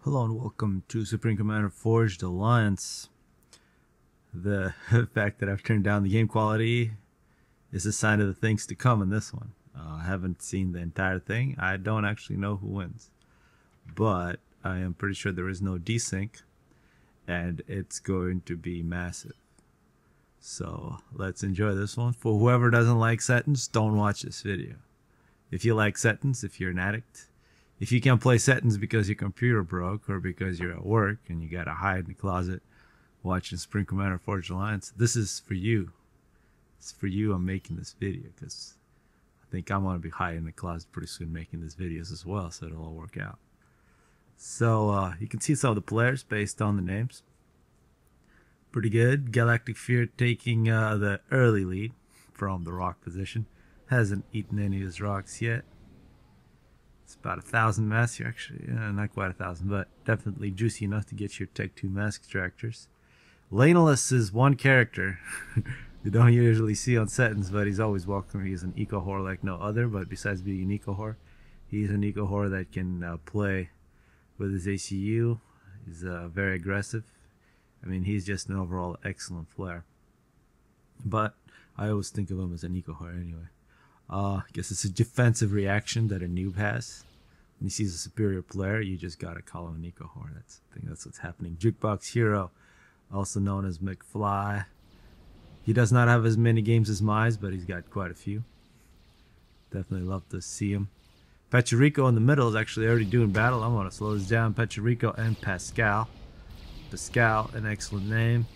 Hello and welcome to Supreme Commander Forged Alliance. The fact that I've turned down the game quality is a sign of the things to come in this one. I haven't seen the entire thing. I don't actually know who wins. But I am pretty sure there is no desync and it's going to be massive. So let's enjoy this one. For whoever doesn't like settings, don't watch this video. If you like settings, if you're an addict, if you can't play settings because your computer broke or because you're at work and you gotta hide in the closet watching Supreme Commander Forged Alliance, this is for you. It's for you I'm making this video because I think I'm gonna be hiding in the closet pretty soon making these videos as well, so it'll all work out. So you can see some of the players based on the names. Pretty good. Galactic Fear taking the early lead from the rock position. Hasn't eaten any of his rocks yet. It's about 1,000 masks here, actually. Not quite 1,000, but definitely juicy enough to get your Tech 2 mask extractors. Laneless is one character you don't usually see on settings, but he's always welcome. He's an eco whore like no other, but besides being an eco whore, he's an eco whore that can play with his ACU. He's very aggressive. I mean, he's just an overall excellent player. But I always think of him as an eco whore anyway. I guess it's a defensive reaction that a noob has. When he sees a superior player, you just gotta call him an eco whore. I think that's what's happening. Jukebox Hero, also known as McFly. He does not have as many games as Mize, but he's got quite a few. Definitely love to see him. Pecherico in the middle is actually already doing battle. I'm gonna slow this down. Pecherico and Pascal. Pascal, an excellent name.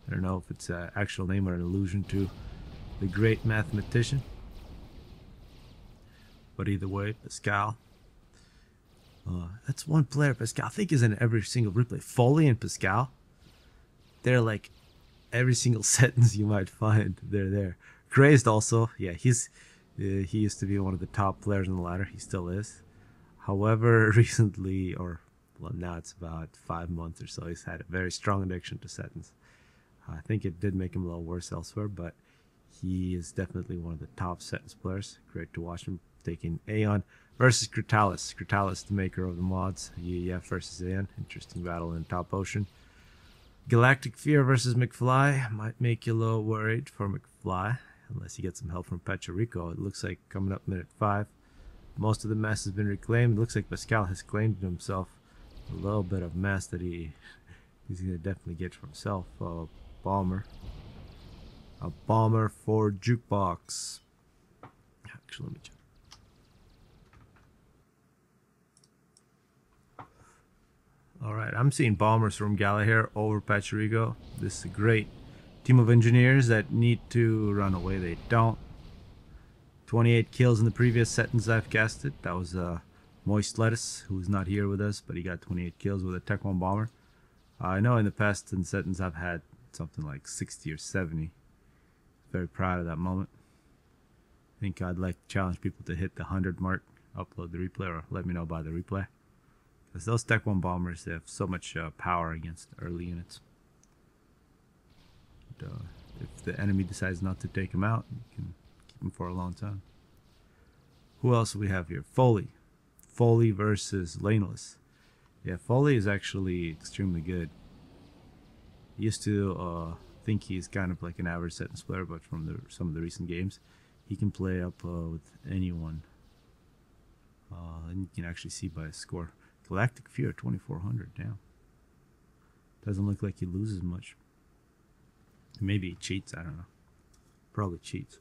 I don't know if it's an actual name or an allusion to the great mathematician. But either way, Pascal. That's one player Pascal I think is in every single replay. Foley and Pascal. They're like every single sentence you might find. They're there. Crazed also. Yeah, he used to be one of the top players on the ladder. He still is. However, recently, or well, now it's about 5 months or so, he's had a very strong addiction to settings. I think it did make him a little worse elsewhere, but he is definitely one of the top settings players. Great to watch him. Taking Aeon versus Critalis. Critalis, the maker of the mods. EF versus Aeon. Interesting battle in top ocean. Galactic Fear versus McFly. Might make you a little worried for McFly, unless you get some help from Pecherico. It looks like coming up minute 5. Most of the mass has been reclaimed. It looks like Pascal has claimed himself a little bit of mass that he's going to definitely get for himself. Bomber. A bomber for Jukebox. Actually, let me check. Alright, I'm seeing bombers from Galahir over Pecherico. This is a great team of engineers that need to run away. They don't. 28 kills in the previous settings I've casted. That was Moist Lettuce, who's not here with us, but he got 28 kills with a Tech 1 bomber. I know in the past in settings I've had something like 60 or 70. Very proud of that moment. I think I'd like to challenge people to hit the 100 mark, upload the replay, or let me know about the replay. Because those Tech 1 bombers, they have so much power against early units. And, if the enemy decides not to take them out, you can keep them for a long time. Who else do we have here? Foley. Foley versus Laneless. Yeah, Foley is actually extremely good. I used to think he's kind of like an average settings player, but from some of the recent games, he can play up with anyone. And you can actually see by his score. Galactic Fear, 2400, damn. Doesn't look like he loses much. Maybe he cheats, I don't know. Probably cheats.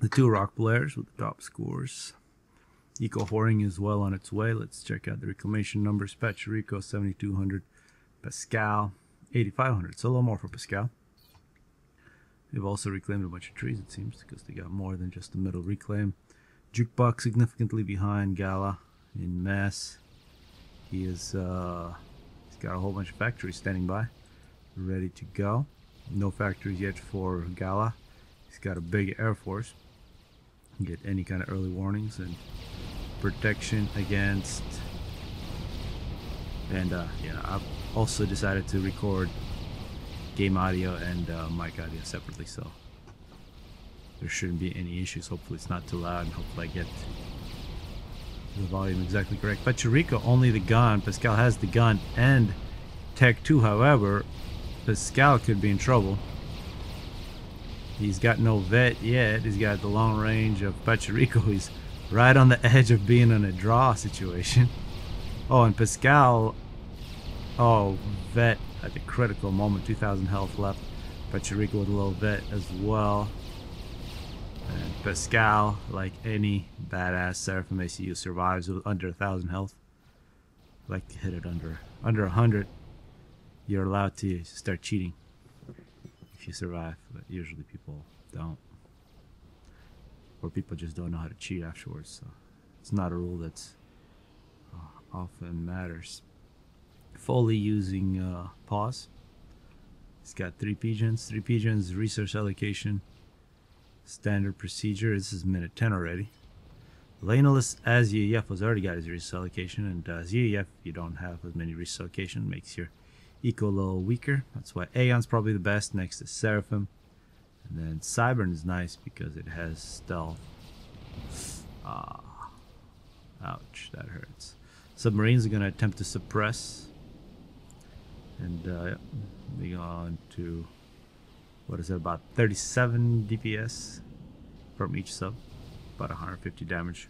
The two rock players with the top scores. Eco whoring is well on its way. Let's check out the reclamation numbers. Pecherico, 7200. Pascal, 8500. So a little more for Pascal. They've also reclaimed a bunch of trees, it seems, because they got more than just the middle reclaim. Jukebox significantly behind Gala in mass. He's got a whole bunch of factories standing by, ready to go. No factories yet for Gala. He's got a big air force. Get any kind of early warnings and protection against. And yeah, I've also decided to record game audio and mic audio separately, so there shouldn't be any issues. Hopefully it's not too loud, and hopefully I get The volume exactly correct. Pachirico only the gun. Pascal has the gun and Tech 2. However, Pascal could be in trouble. He's got no vet yet. He's got the long range of Pachirico. He's right on the edge of being in a draw situation. Oh, and Pascal, oh, vet at the critical moment. 2,000 health left. Pachirico with a little vet as well. And Pascal, like any badass Seraphim ACU, survives with under 1,000 health. Like to hit it under 100, you're allowed to start cheating if you survive. But usually people don't, or people just don't know how to cheat afterwards. So it's not a rule that's often matters. Fully using pause. He's got 3 pigeons. 3 pigeons, resource allocation. Standard procedure. This is minute 10 already. Laneless as UEF has already got his resource allocation, and as UEF you don't have as many resource allocation, makes your eco a little weaker. That's why Aeon's probably the best next to Seraphim. And then Cybern is nice because it has stealth. Ouch, that hurts. Submarines are going to attempt to suppress. And we go on to, what is it, about 37 DPS from each sub, about 150 damage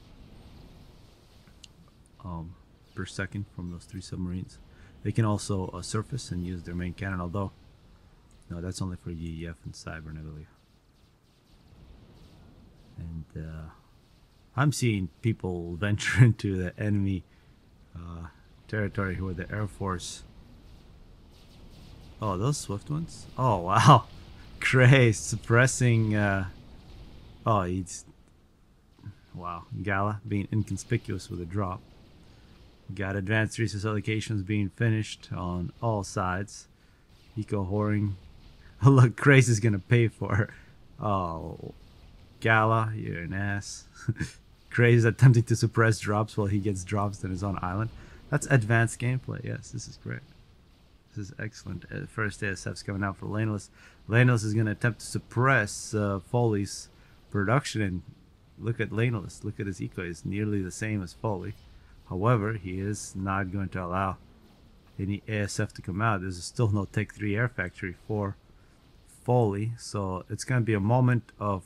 per second from those 3 submarines. They can also surface and use their main cannon, although no, that's only for UEF and Cybern, I believe. And I'm seeing people venture into the enemy territory who are the Air Force. Oh, those swift ones? Oh, wow. Crazy. Suppressing. Oh, he's. Wow. Gala being inconspicuous with a drop. Got advanced resource allocations being finished on all sides. Eco whoring. Oh, look, Craze is going to pay for it. Oh, Gala, you're an ass. Craze attempting to suppress drops while he gets drops on his own island. That's advanced gameplay. Yes, this is great. This is excellent. First ASF's coming out for Laneless. Laneless is going to attempt to suppress Foley's production. And look at Laneless. Look at his eco. It's nearly the same as Foley. However, he is not going to allow any ASF to come out. There's still no Tech 3 Air Factory for Foley. So it's going to be a moment of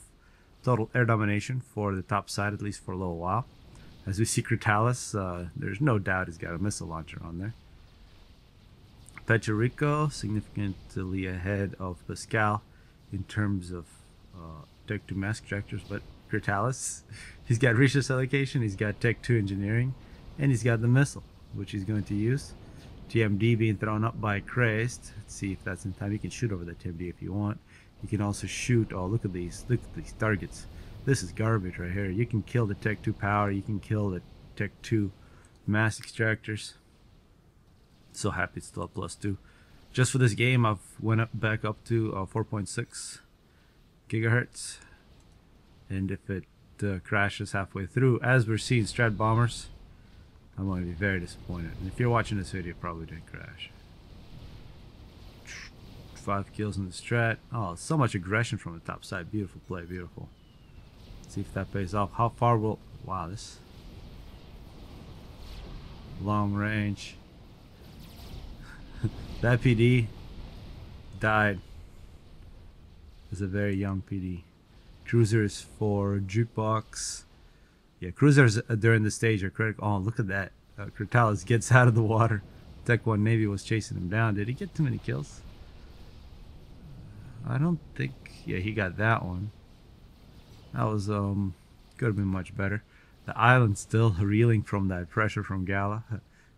total air domination for the top side, at least for a little while. As we see Critalis, there's no doubt he's got a missile launcher on there. Pachirico significantly ahead of Pascal in terms of Tech 2 mass extractors, but Critalis, he's got resource allocation, he's got Tech 2 engineering, and he's got the missile, which he's going to use. TMD being thrown up by Crazed. Let's see if that's in time. You can shoot over the TMD if you want. You can also shoot. Oh, look at these targets. This is garbage right here. You can kill the Tech 2 power. You can kill the Tech 2 mass extractors. So happy it's still a +2. Just for this game, I've went back up to 4.6 gigahertz. And if it crashes halfway through, as we're seeing Strat bombers, I'm going to be very disappointed. And if you're watching this video, it probably didn't crash. 5 kills in the Strat. Oh, so much aggression from the top side. Beautiful play, beautiful. Let's see if that pays off. How far will... Wow, this... long range. That PD died as a very young PD. Cruisers for Jukebox. Yeah, cruisers during the stage are critical. Oh, look at that. Critalis gets out of the water. Tech 1 Navy was chasing him down. Did he get too many kills? I don't think... Yeah, he got that one. That was, could have been much better. The island's still reeling from that pressure from Gala.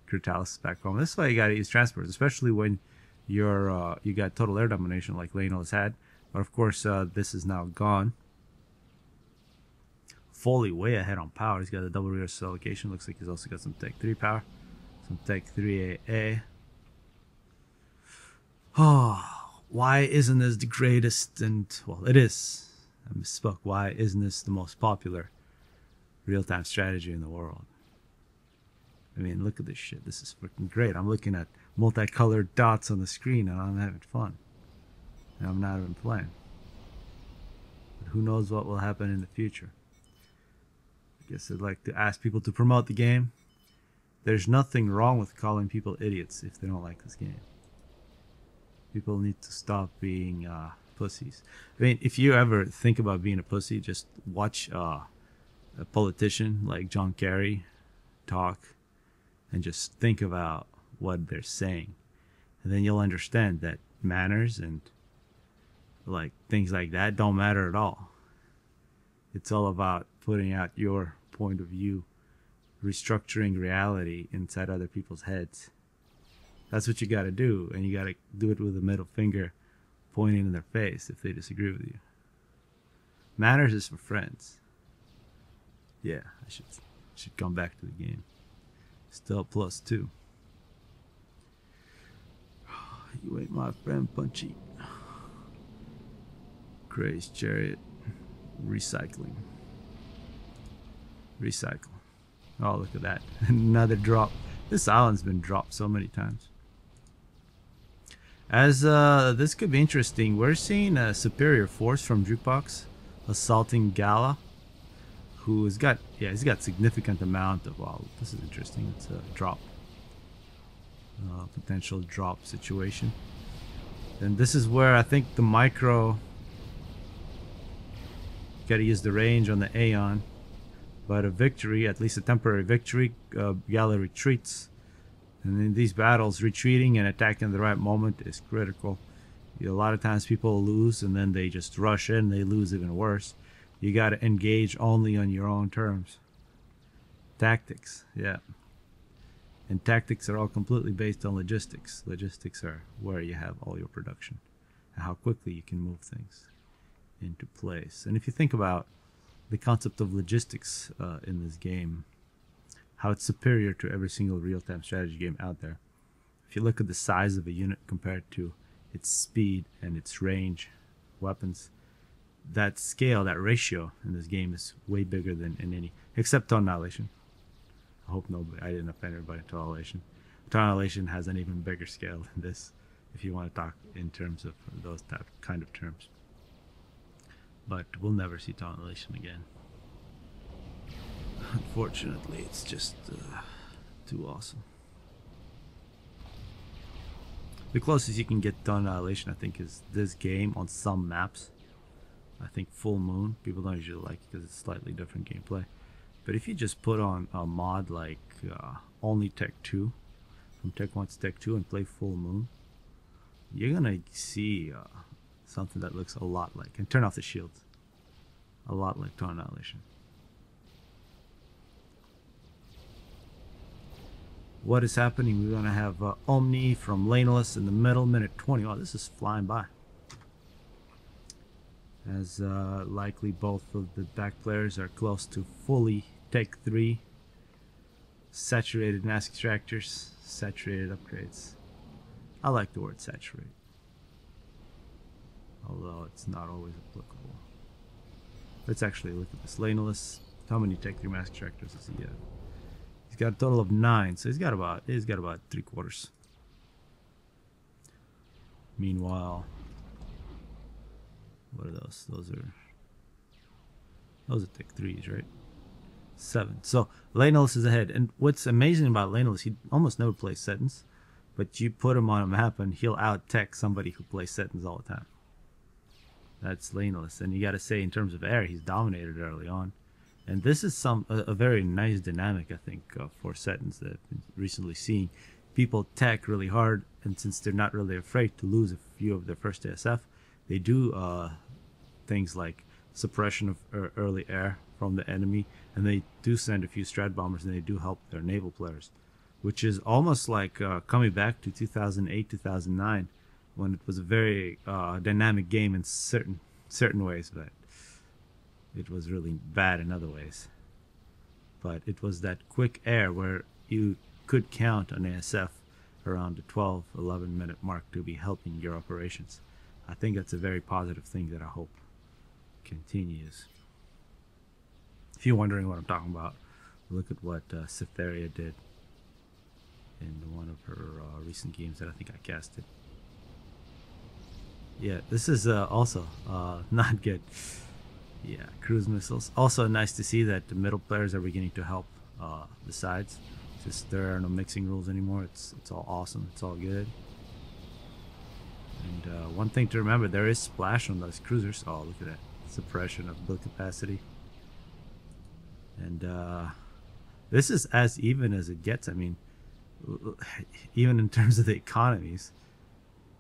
Critalis is back home. This is why you gotta use transports, especially when you're you got total air domination like Lano has had. But of course, this is now gone. Foley way ahead on power. He's got a double resource allocation. Looks like he's also got some Tech 3 power, some Tech 3 AA. Oh, why isn't this the greatest? And well, it is. I misspoke. Why isn't this the most popular real-time strategy in the world? I mean, look at this shit. This is freaking great. I'm looking at multicolored dots on the screen and I'm having fun. And I'm not even playing. But who knows what will happen in the future. guess I'd like to ask people to promote the game. There's nothing wrong with calling people idiots if they don't like this game. People need to stop being pussies. I mean, if you ever think about being a pussy, just watch a politician like John Kerry talk and just think about what they're saying. And then you'll understand that manners and like things like that don't matter at all. It's all about putting out your point of view, restructuring reality inside other people's heads. That's what you got to do, and you got to do it with a middle finger pointing in their face if they disagree with you. Manners is for friends. Yeah, I should come back to the game. Still +2. You ain't my friend, Punchy. Craze Chariot. Recycling. Recycle. Oh, look at that. Another drop. This island's been dropped so many times. As this could be interesting, we're seeing a superior force from Jukebox assaulting Gala, who's got, he's got significant amount of, wow, this is interesting. It's a drop. Potential drop situation. And this is where I think the micro, gotta use the range on the Aeon, but a victory, at least a temporary victory, Gala retreats. And in these battles, retreating and attacking at the right moment is critical. A lot of times people lose and then they just rush in, they lose even worse. You gotta engage only on your own terms. Tactics, yeah. And tactics are all completely based on logistics. Logistics are where you have all your production and how quickly you can move things into place. And if you think about the concept of logistics in this game, how it's superior to every single real-time strategy game out there. If you look at the size of a unit compared to its speed and its range, weapons, that scale, that ratio in this game is way bigger than in any, except Annihilation. I hope I didn't offend everybody to Annihilation. Annihilation has an even bigger scale than this, if you want to talk in terms of those kind of terms. But we'll never see Annihilation again. Unfortunately, it's just too awesome. The closest you can get to Annihilation, I think, is this game on some maps. I think Full Moon, people don't usually like it because it's slightly different gameplay. But if you just put on a mod like only Tech 2, from Tech 1 to Tech 2, and play Full Moon, you're gonna see something that looks a lot like, and turn off the shields, a lot like Annihilation. What is happening? We're gonna have Omni from Laneless in the middle, minute 20. Oh, this is flying by. As likely both of the back players are close to fully Tech 3. Saturated mask extractors, saturated upgrades. I like the word saturate, although it's not always applicable. Let's actually look at this. Laneless, how many Tech 3 mask extractors does he have? He's got a total of 9, so he's got about 3/4. Meanwhile, what are those? Those are Tech 3s, right? 7. So Laneless is ahead, and what's amazing about Laneless, he almost never plays Settings, but you put him on a map and he'll out-tech somebody who plays Settings all the time. That's Laneless, and you got to say, in terms of air, he's dominated early on. And this is a very nice dynamic, I think, for Settings that I've been recently seeing. People tech really hard, and since they're not really afraid to lose a few of their first ASF, they do things like suppression of early air from the enemy, and they do send a few strat bombers, and they do help their naval players, which is almost like coming back to 2008, 2009, when it was a very dynamic game in certain ways, but it was really bad in other ways. But it was that quick air where you could count on ASF around the 12-11 minute mark to be helping your operations. I think that's a very positive thing that I hope continues. If you're wondering what I'm talking about, look at what Cytheria did in one of her recent games that I think I casted. Yeah, this is also not good. Yeah, cruise missiles. Also nice to see that the middle players are beginning to help the sides. Just there are no mixing rules anymore. It's all awesome. It's all good. And one thing to remember, there is splash on those cruisers. Oh, look at that. Suppression of build capacity. And this is as even as it gets. I mean, even in terms of the economies.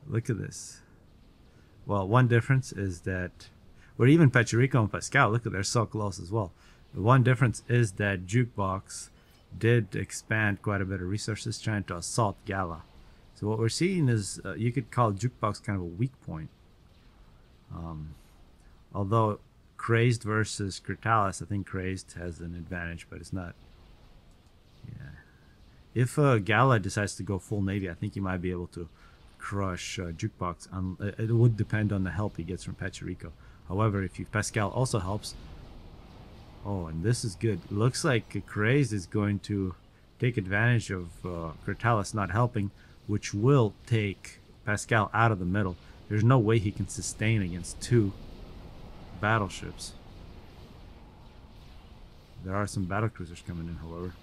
Look at this. Well, one difference is that, or even Pecherico and Pascal, look at, they're so close as well. The one difference is that Jukebox did expand quite a bit of resources trying to assault Gala. So what we're seeing is, you could call Jukebox kind of a weak point. Although Crazed versus Critalis, I think Crazed has an advantage, but it's not. Yeah. If Gala decides to go full Navy, I think he might be able to crush Jukebox. It would depend on the help he gets from Pecherico. However, if Pascal also helps. Oh, and this is good. Looks like Crazed is going to take advantage of Critalis not helping, which will take Pascal out of the middle. There's no way he can sustain against two battleships. There are some battlecruisers coming in, however.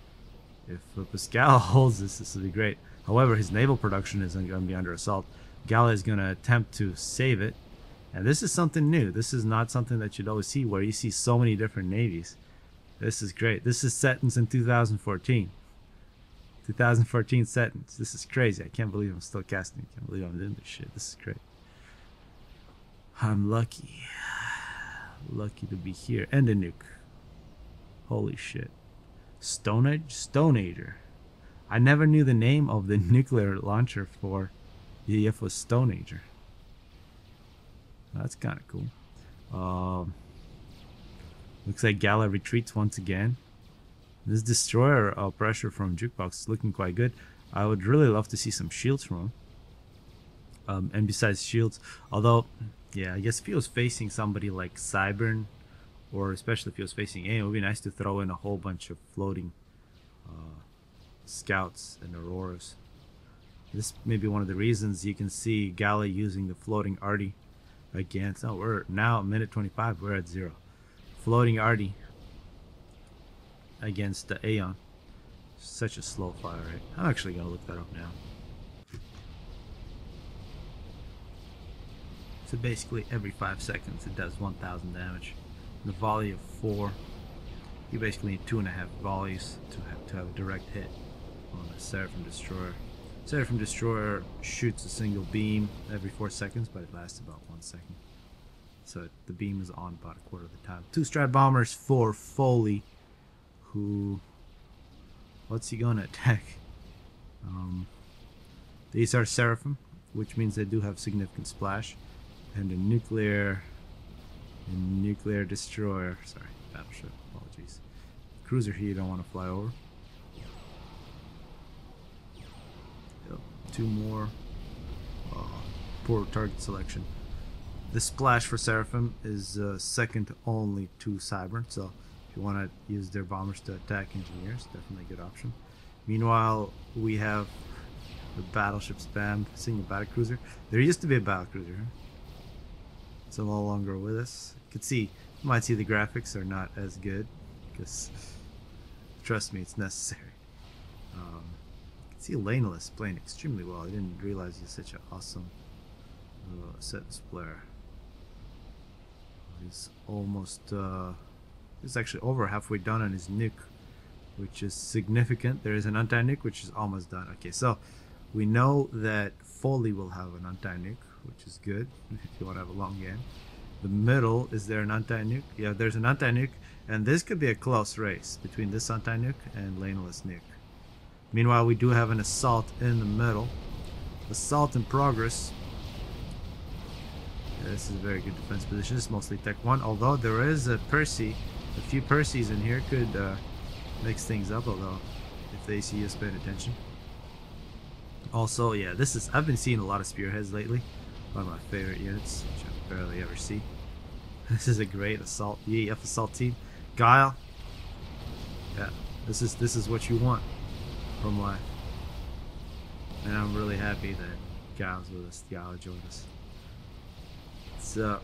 If Pascal holds this will be great. However, his naval production is going to be under assault. Gala is going to attempt to save it. And this is something new. This is not something that you'd always see, where you see so many different navies. This is great. This is settings in 2014. 2014 settings. This is crazy. I can't believe I'm still casting. I can't believe I'm doing this shit. This is great. I'm lucky. Lucky to be here. And a nuke. Holy shit. Stone Ager. I never knew the name of the nuclear launcher for EF was Stone Ager. That's kind of cool. Looks like Gala retreats once again. This destroyer pressure from Jukebox is looking quite good. I would really love to see some shields from him. And besides shields, although, yeah, I guess if he was facing somebody like Cybern, or especially if he was facing A, it would be nice to throw in a whole bunch of floating scouts and auroras. This may be one of the reasons you can see Gala using the floating arty against. Oh, we're now at minute 25. We're at 0. Floating arty against the Aeon. Such a slow fire rate. I'm actually gonna look that up now. So basically every 5 seconds it does 1,000 damage. The volley of 4. You basically need 2.5 volleys to have a direct hit on a Seraphim Destroyer. Seraphim Destroyer shoots a single beam every 4 seconds, but it lasts about 1 second. So the beam is on about a quarter of the time. 2 Strat Bombers for Foley, who... what's he gonna attack? These are Seraphim, which means they do have significant splash. And a nuclear destroyer. Sorry, battleship. Apologies. Cruiser here you don't want to fly over. Yep, 2 more. Poor target selection. The splash for Seraphim is second only to Cybern, so if you want to use their bombers to attack engineers, definitely a good option. Meanwhile, we have the battleship spam, seeing a battlecruiser. There used to be a battlecruiser. It's no longer with us. You can see, you might see the graphics are not as good, because trust me, it's necessary. You can see Laneless playing extremely well. I didn't realize he's such an awesome sentence player. He's almost, he's actually over halfway done on his nuke, which is significant. There is an anti-nuke, which is almost done. Okay, so we know that Foley will have an anti-nuke, which is good if you want to have a long game. The middle, is there an anti-nuke? Yeah, there's an anti-nuke, and this could be a close race between this anti-nuke and Laneless nuke. Meanwhile, we do have an assault in the middle. Assault in progress. Yeah, this is a very good defense position. It's mostly Tech 1, although there is a Percy. A few Percys in here could mix things up, although if the ACU is paying attention. Also, yeah, this is, I've been seeing a lot of spearheads lately. One of my favorite units, which I barely ever see. This is a great assault, EAF assault team. Guile. Yeah, this is what you want from life. And I'm really happy that Guile's with us, Guile joined us. So,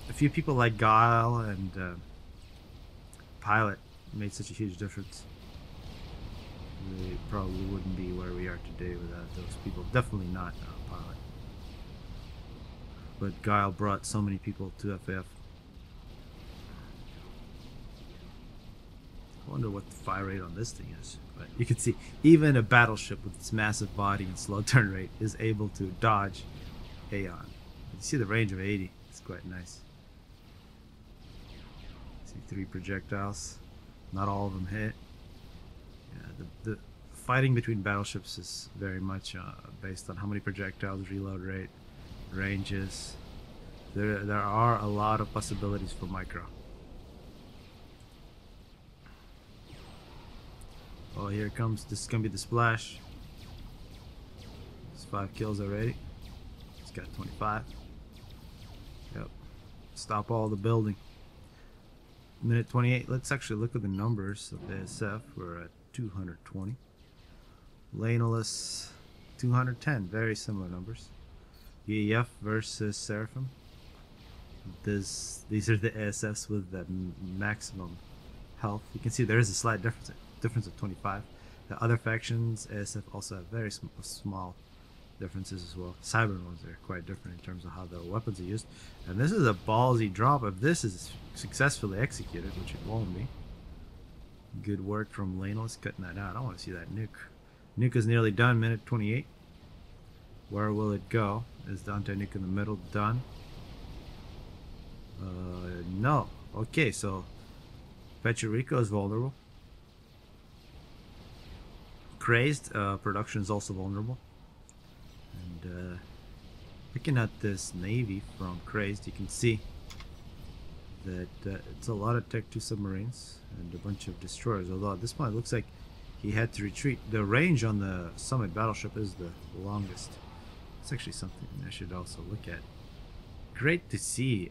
a few people like Guile and Pilot made such a huge difference. We probably wouldn't be where we are today without those people. Definitely not Pilot. But Guile brought so many people to FF. I wonder what the fire rate on this thing is. But you can see even a battleship with its massive body and slow turn rate is able to dodge Aeon. You see the range of 80. It's quite nice. See 3 projectiles. Not all of them hit. Yeah, the fighting between battleships is very much based on how many projectiles, reload rate, ranges. There are a lot of possibilities for micro. Oh, here it comes. This is gonna be the splash. It's 5 kills already. It's got 25. Yep. Stop all the building. Minute 28. Let's actually look at the numbers of the SF. We're at 220. Laneless 210. Very similar numbers. EAF versus Seraphim. These are the ASFs with the maximum health. You can see there is a slight difference of 25. The other factions, ASF, also have very small differences as well. Cyber ones are quite different in terms of how the weapons are used. And this is a ballsy drop. If this is successfully executed, which it won't be. Good work from Laneless cutting that out. I want to see that nuke. Nuke is nearly done, minute 28. Where will it go? Is the anti-nuke in the middle done? No. Okay, so Pechirico is vulnerable. Crazed production is also vulnerable. And looking at this navy from Crazed, you can see that it's a lot of Tech 2 submarines and a bunch of destroyers. Although at this point it looks like he had to retreat. The range on the Summit battleship is the longest. It's actually something I should also look at. Great to see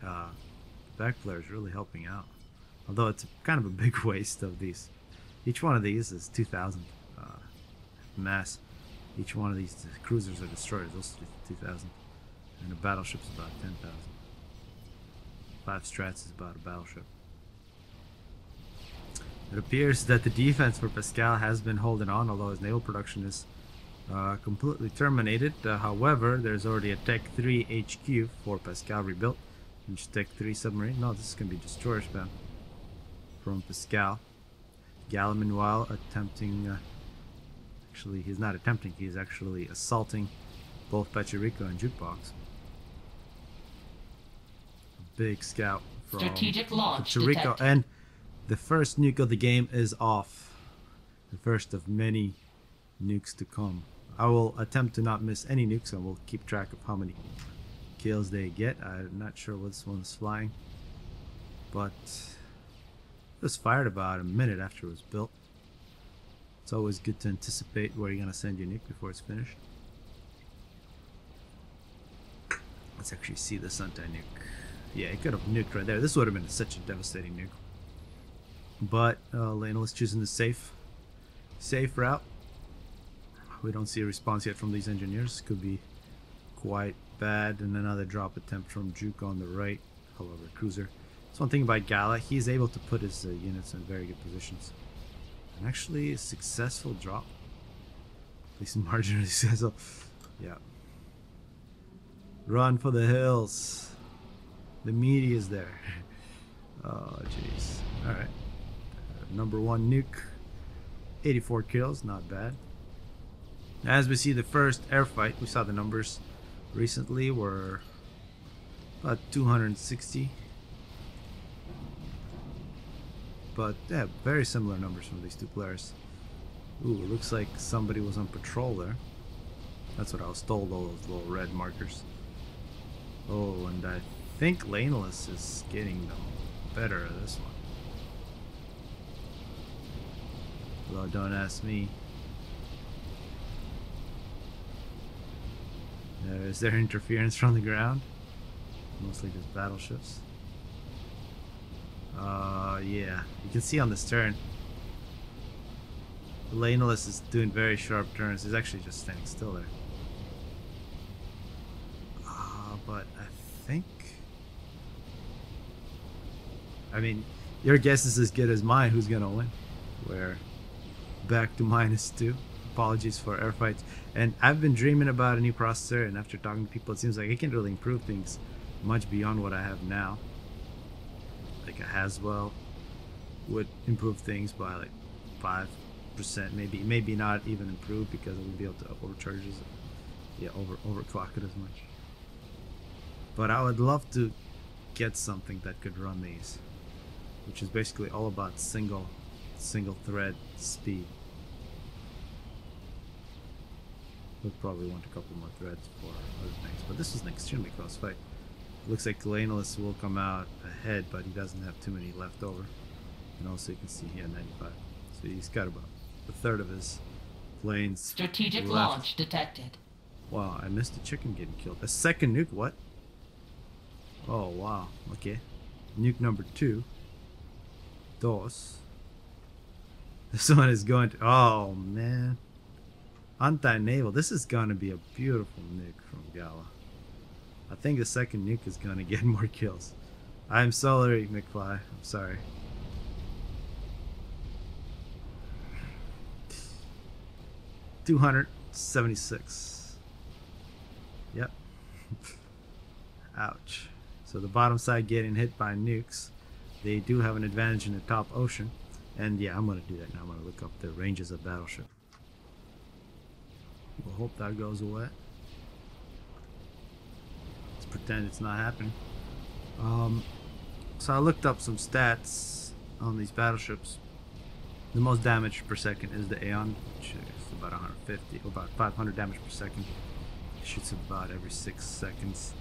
back players really helping out. Although it's kind of a big waste of these. Each one of these is 2,000 mass. Each one of these cruisers or destroyers, those 2,000. And a battleship is about 10,000. 5 strats is about a battleship. It appears that the defense for Pascal has been holding on, although his naval production is completely terminated. However, there's already a Tech 3 HQ for Pascal rebuilt. Which Tech 3 submarine. No, this is going to be destroyer spam from Pascal. Gala, meanwhile, attempting. Actually, he's not attempting. He's actually assaulting both Pechirico and Jukebox. A big scout from Pechirico, and the first nuke of the game is off. The first of many nukes to come. I will attempt to not miss any nukes, and we'll keep track of how many kills they get. I'm not sure what this one's flying, but it was fired about a minute after it was built. It's always good to anticipate where you're gonna send your nuke before it's finished. Let's actually see this anti-nuke. Yeah, it could have nuked right there. This would have been such a devastating nuke. But Lionel is choosing the safe route. We don't see a response yet from these engineers. Could be quite bad. And another drop attempt from Juke on the right. However, cruiser. That's one thing about Gala. He's able to put his units in very good positions. And actually, a successful drop. At least marginally successful. Yeah. Run for the hills. The meaty is there. Oh, jeez. Alright. Number 1 nuke. 84 kills. Not bad. As we see the first air fight, we saw the numbers recently were about 260. But yeah, very similar numbers from these two players. Ooh, it looks like somebody was on patrol there. That's what I was told, all those little red markers. Oh, and I think Laneless is getting them better at this one. Although, don't ask me. Is there interference from the ground? Mostly just battleships. Yeah. You can see on the stern, Laneless is doing very sharp turns. He's actually just standing still there. But I think I mean, your guess is as good as mine. Who's gonna win? We're back to -2. Apologies for air fights. And I've been dreaming about a new processor, and after talking to people, it seems like it can really improve things much beyond what I have now. Like a Haswell would improve things by like 5%, maybe not even improve, because it would be able to overcharge it. Yeah, overclock it as much. But I would love to get something that could run these, which is basically all about single thread speed. We'll probably want a couple more threads for other things, but this is an extremely close fight. Looks like Laneless will come out ahead, but he doesn't have too many left over. And also you can see he had 95. So he's got about a third of his planes Strategic left. launch detected. Wow, I missed a chicken getting killed. A second nuke, what? Oh, wow. Okay. Nuke number 2. Dos. This one is going to... Oh, man. Anti-naval. This is going to be a beautiful nuke from Gala. I think the second nuke is going to get more kills. I'm sorry, McFly. I'm sorry. $276. Yep. Ouch. So the bottom side getting hit by nukes. They do have an advantage in the top ocean. And yeah, I'm going to do that now. I'm going to look up the ranges of battleship. We'll hope that goes away. Let's pretend it's not happening. So I looked up some stats on these battleships. The most damage per second is the Aeon, which is about 150, or about 500 damage per second. It shoots about every 6 seconds.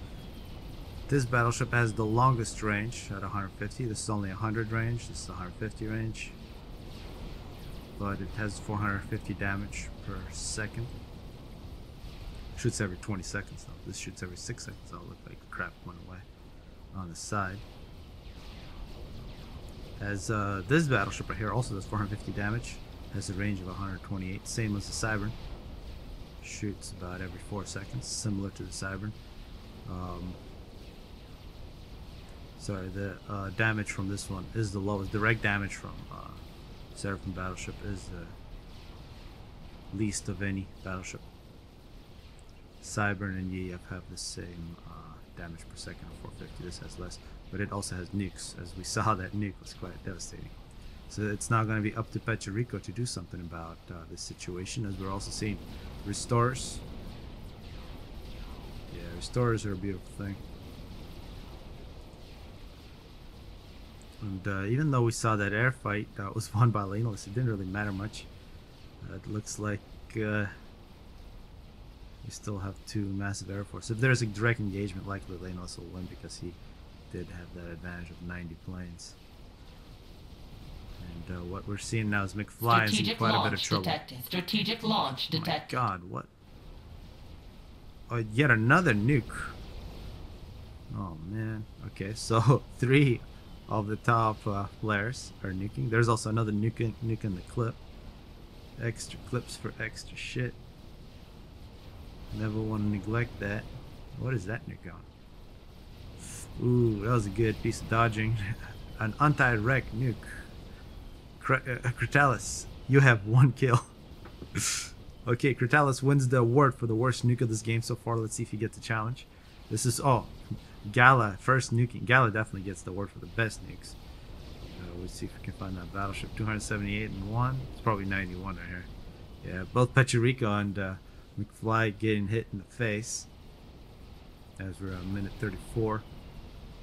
This battleship has the longest range at 150. This is only 100 range. This is 150 range. But it has 450 damage per second. Shoots every 20 seconds though. This shoots every 6 seconds. I'll look like crap went away on the side. As this battleship right here also does 450 damage. Has a range of 128. Same as the Cybern. Shoots about every 4 seconds. Similar to the Cybern. Sorry, the damage from this one is the lowest. Direct damage from Seraphim battleship is the least of any battleship. Cybern and EF have the same damage per second of 450. This has less, but it also has nukes. As we saw, that nuke was quite devastating. So it's now going to be up to Puerto to do something about this situation, as we're also seeing restorers. Yeah, restorers are a beautiful thing. And even though we saw that air fight was won by Laneless, it didn't really matter much. It looks like we still have 2 massive air force. If there's a direct engagement, likely Laneless will win, because he did have that advantage of 90 planes. And what we're seeing now is McFly is in quite a bit of trouble. Detected. Strategic launch detected. Oh my God, what? Oh, yet another nuke. Oh man. Okay, so 3 of the top flares are nuking. There's also another nuke in the clip. Extra clips for extra shit. Never want to neglect that. What is that nuke on? Ooh, that was a good piece of dodging. An anti-wreck nuke. Critalis, you have 1 kill. Okay, Critalis wins the award for the worst nuke of this game so far. Let's see if he gets a challenge. This is, oh, Gala, first nuking. Gala definitely gets the award for the best nukes. Let's see if we can find that battleship. 278 and 1. It's probably 91 right here. Yeah, both Puerto and McFly getting hit in the face. As we're at minute 34.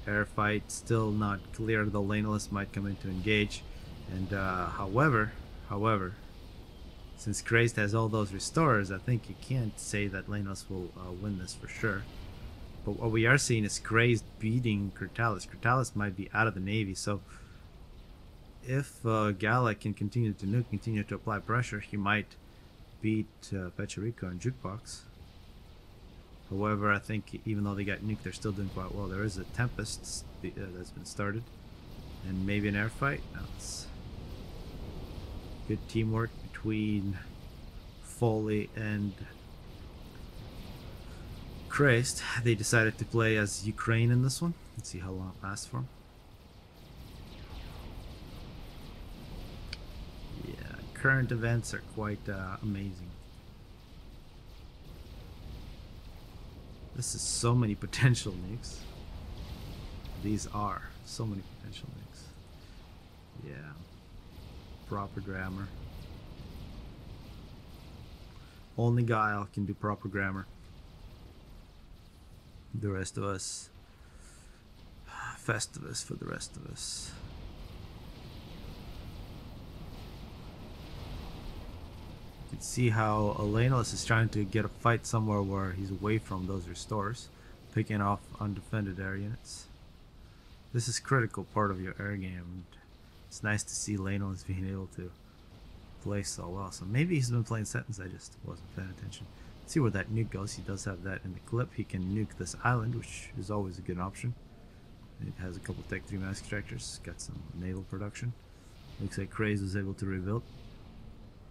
Air fight still not clear. The Laneless might come in to engage. And however, since Crazed has all those restorers, I think you can't say that Laneless will win this for sure. But what we are seeing is Crazed beating Critalis. Critalis might be out of the Navy, so if Gala can continue to nuke, continue to apply pressure, he might beat Puerto and Jukebox. However, I think even though they got nuked, they're still doing quite well. There is a Tempest that's been started, and maybe an air fight. No, it's good teamwork between Foley and Crazed. They decided to play as Ukraine in this one. Let's see how long it lasts for them. current events are quite amazing. This is so many potential nukes. These are so many potential nukes. Yeah. Proper grammar. Only Guile can do proper grammar. The rest of us, Festivus for the rest of us. You can see how Alenus is trying to get a fight somewhere where he's away from those restores, picking off undefended air units. This is critical part of your air game. It's nice to see Alenus being able to play so well. So maybe he's been playing Sentence, I just wasn't paying attention. Let's see where that nuke goes. He does have that in the clip. He can nuke this island, which is always a good option. It has a couple Tech 3 mass extractors, got some naval production. Looks like Craze was able to rebuild.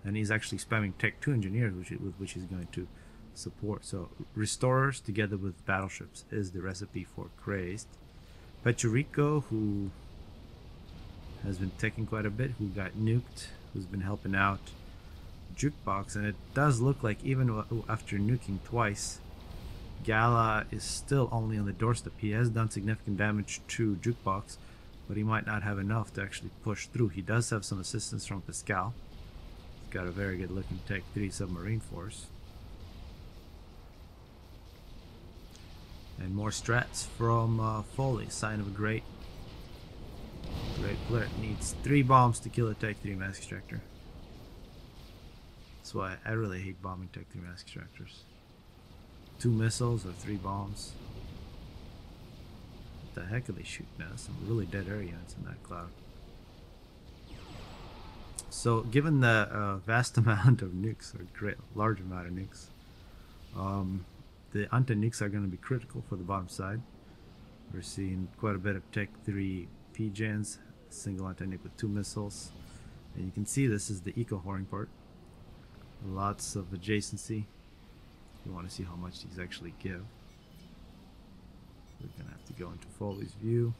And he's actually spamming Tech 2 engineers, with which he's going to support. So restorers together with battleships is the recipe for Crazed. Pechurico, who has been taking quite a bit, who got nuked, who's been helping out Jukebox, and it does look like even after nuking twice, Gala is still only on the doorstep. He has done significant damage to Jukebox, but he might not have enough to actually push through. He does have some assistance from Pascal. He's got a very good looking Tech 3 submarine force. And more strats from Foley, sign of a great player. Needs 3 bombs to kill a Tech 3 mass extractor. That's why I really hate bombing Tech 3 mass extractors. 2 missiles or 3 bombs. What the heck are they shooting at? Some really dead air units in that cloud. So given the vast amount of nukes, or large amount of nukes, the anti-nukes are going to be critical for the bottom side. We're seeing quite a bit of Tech 3 P-gens, single anti-nuke with 2 missiles. And you can see this is the eco-whoring part. Lots of adjacency. You want to see how much these actually give. We're going to have to go into Foley's view.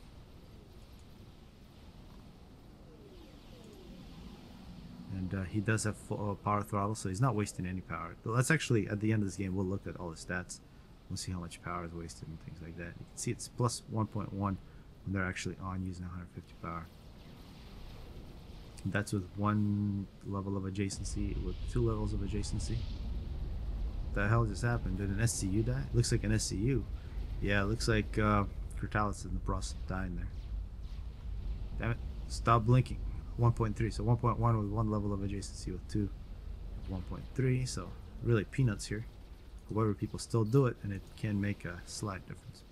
And he does have full power throttle, so he's not wasting any power. But let's actually, at the end of this game, we'll look at all the stats. We'll see how much power is wasted and things like that. You can see it's plus 1.1 when they're actually on using 150 power. That's with 1 level of adjacency, with 2 levels of adjacency. What the hell just happened? Did an SCU die? Looks like an SCU. Yeah, it looks like Cortalis is in the process of dying there. Damn it. Stop blinking. 1.3, so 1.1 with 1 level of adjacency, with 2 1.3, so really peanuts here. However, people still do it, and it can make a slight difference.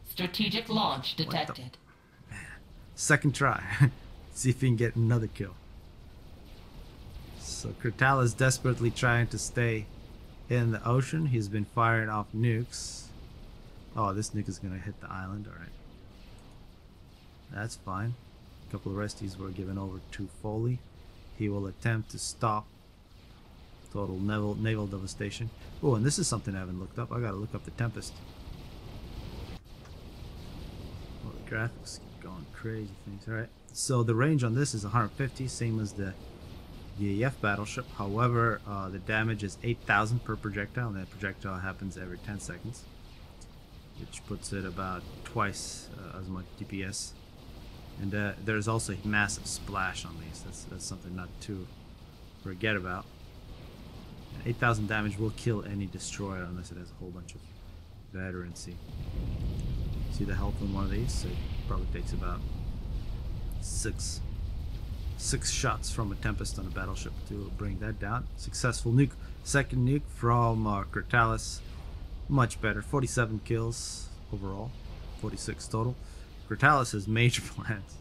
Strategic launch detected. Man. Second try. See if we can get another kill. So Kurtal is desperately trying to stay in the ocean. He's been firing off nukes. Oh, this nuke is going to hit the island. Alright. That's fine. A couple of resties were given over to Foley. He will attempt to stop total naval devastation. Oh, and this is something I haven't looked up. I gotta look up the Tempest. Oh, the graphics keep going crazy things. Alright, so the range on this is 150, same as the EAF battleship. However, the damage is 8,000 per projectile, and that projectile happens every 10 seconds, which puts it about twice as much DPS. And there's also a massive splash on these. That's something not to forget about. 8,000 damage will kill any destroyer unless it has a whole bunch of veterancy. See the health on one of these? So it probably takes about six shots from a Tempest on a battleship to bring that down. Successful nuke. Second nuke from Cortalis. Much better. 47 kills overall. 46 total. Cortalis has major plans.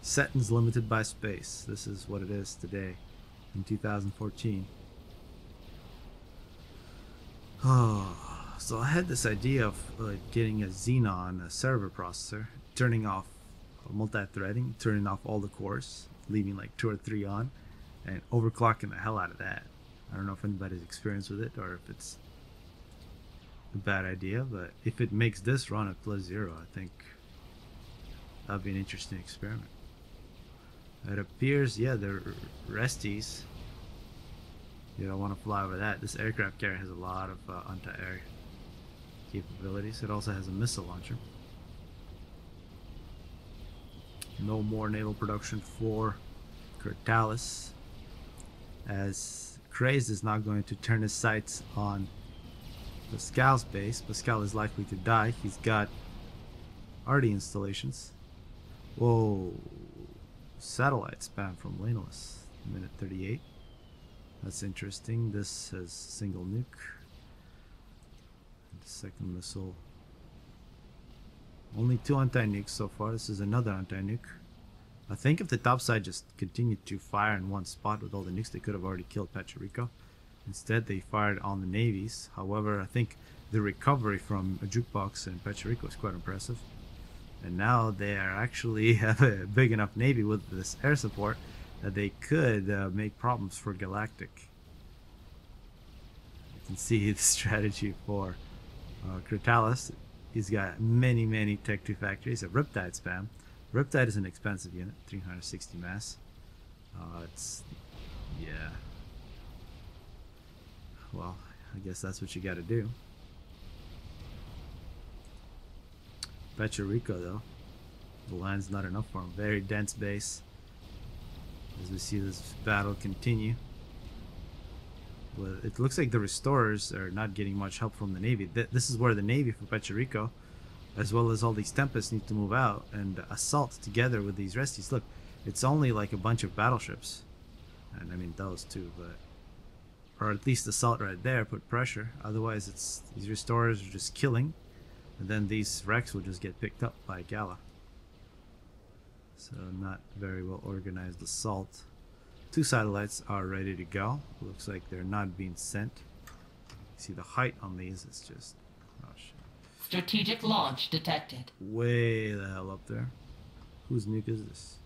Setton's limited by space. This is what it is today in 2014. Oh, so I had this idea of getting a Xenon, a server processor, turning off multi-threading, turning off all the cores, leaving like 2 or 3 on, and overclocking the hell out of that. I don't know if anybody's experienced with it or if it's a bad idea, but if it makes this run at +0, I think that'd be an interesting experiment. It appears, yeah, they're resties. You don't want to fly over that. This aircraft carrier has a lot of anti-air capabilities. It also has a missile launcher. No more naval production for Kurtalis, as Crazed is not going to turn his sights on Pascal's base. Pascal is likely to die. He's got arty installations. Whoa. Satellite spam from Laneless. Minute 38. That's interesting. This has single nuke. The second missile. Only 2 anti-nukes so far. This is another anti-nuke. I think if the top side just continued to fire in one spot with all the nukes, they could have already killed Pachirico. Instead, they fired on the navies. However, I think the recovery from a jukebox and Pachirico is quite impressive. And now they are actually have a big enough navy with this air support that they could make problems for Galactic. You can see the strategy for Kurtalis. He's got many Tech 2 factories. A Riptide spam. Riptide is an expensive unit, 360 mass. It's, yeah. Well, I guess that's what you gotta do. Pachirico, though, the land's not enough for him. Very dense base. As we see this battle continue. Well, it looks like the restorers are not getting much help from the Navy. This is where the Navy for Pachirico, as well as all these Tempests, need to move out and assault together with these resties. Look, it's only like a bunch of battleships. And I mean those two, but... Or at least assault right there, put pressure. Otherwise, it's these restorers are just killing. And then these wrecks will just get picked up by Gala. So not very well organized assault. 2 satellites are ready to go. Looks like they're not being sent. See the height on these, it's just... Oh shit. Strategic launch detected. Way the hell up there. Whose nuke is this?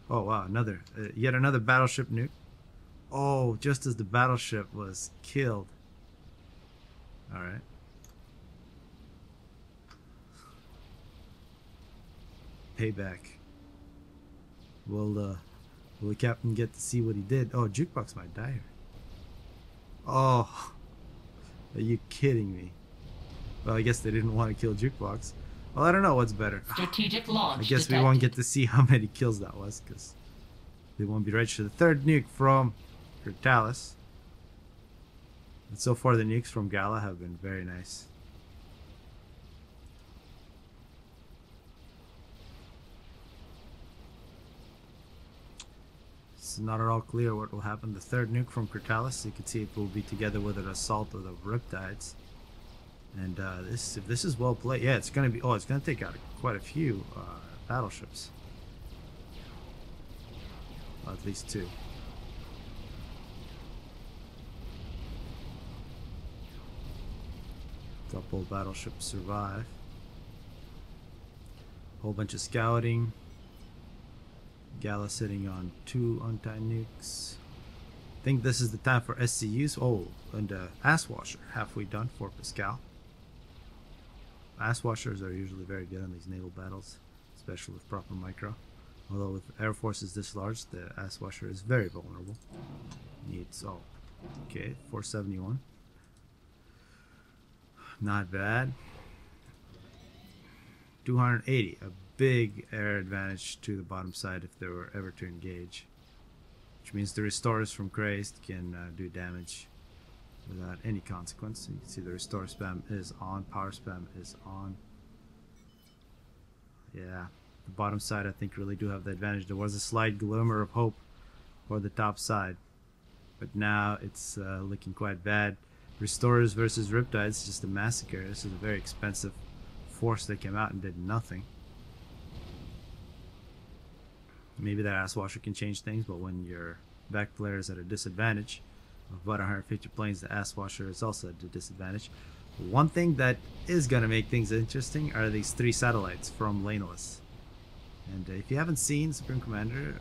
Oh wow, another, yet another battleship nuke. Oh, just as the battleship was killed. Alright. Payback. Will the captain get to see what he did? Oh, Jukebox might die here. Oh, are you kidding me? Well, I guess they didn't want to kill Jukebox. Well, I don't know what's better. Strategic launch I guess detected. we won't get to see how many kills that was, because they won't be registered. The third nuke from Kurtalis. And so far the nukes from Gala have been very nice. It's not at all clear what will happen. The third nuke from Kurtalis, you can see it will be together with an assault of the Riptides. And if this is well played, yeah, it's gonna be. Oh, it's gonna take out quite a few battleships. Well, at least 2. Couple battleships survive. Whole bunch of scouting. Gala sitting on 2 anti-nukes. I think this is the time for SCUs. Oh, and Ass Washer halfway done for Pascal. Ass Washers are usually very good on these naval battles, especially with proper micro. Although with air forces this large, the Ass Washer is very vulnerable. Needs, oh, okay, 471. Not bad. 280, a big air advantage to the bottom side if they were ever to engage. Which means the restorers from Crazed can do damage without any consequence. You can see the restore spam is on, power spam is on. Yeah, the bottom side I think really do have the advantage. There was a slight glimmer of hope for the top side, but now it's looking quite bad. Restorers versus Riptides, just a massacre. This is a very expensive force that came out and did nothing. Maybe that Ass Washer can change things, but when your back player is at a disadvantage of about 150 planes, the Ass Washer is also at a disadvantage. One thing that is going to make things interesting are these 3 satellites from Laneless. And if you haven't seen Supreme Commander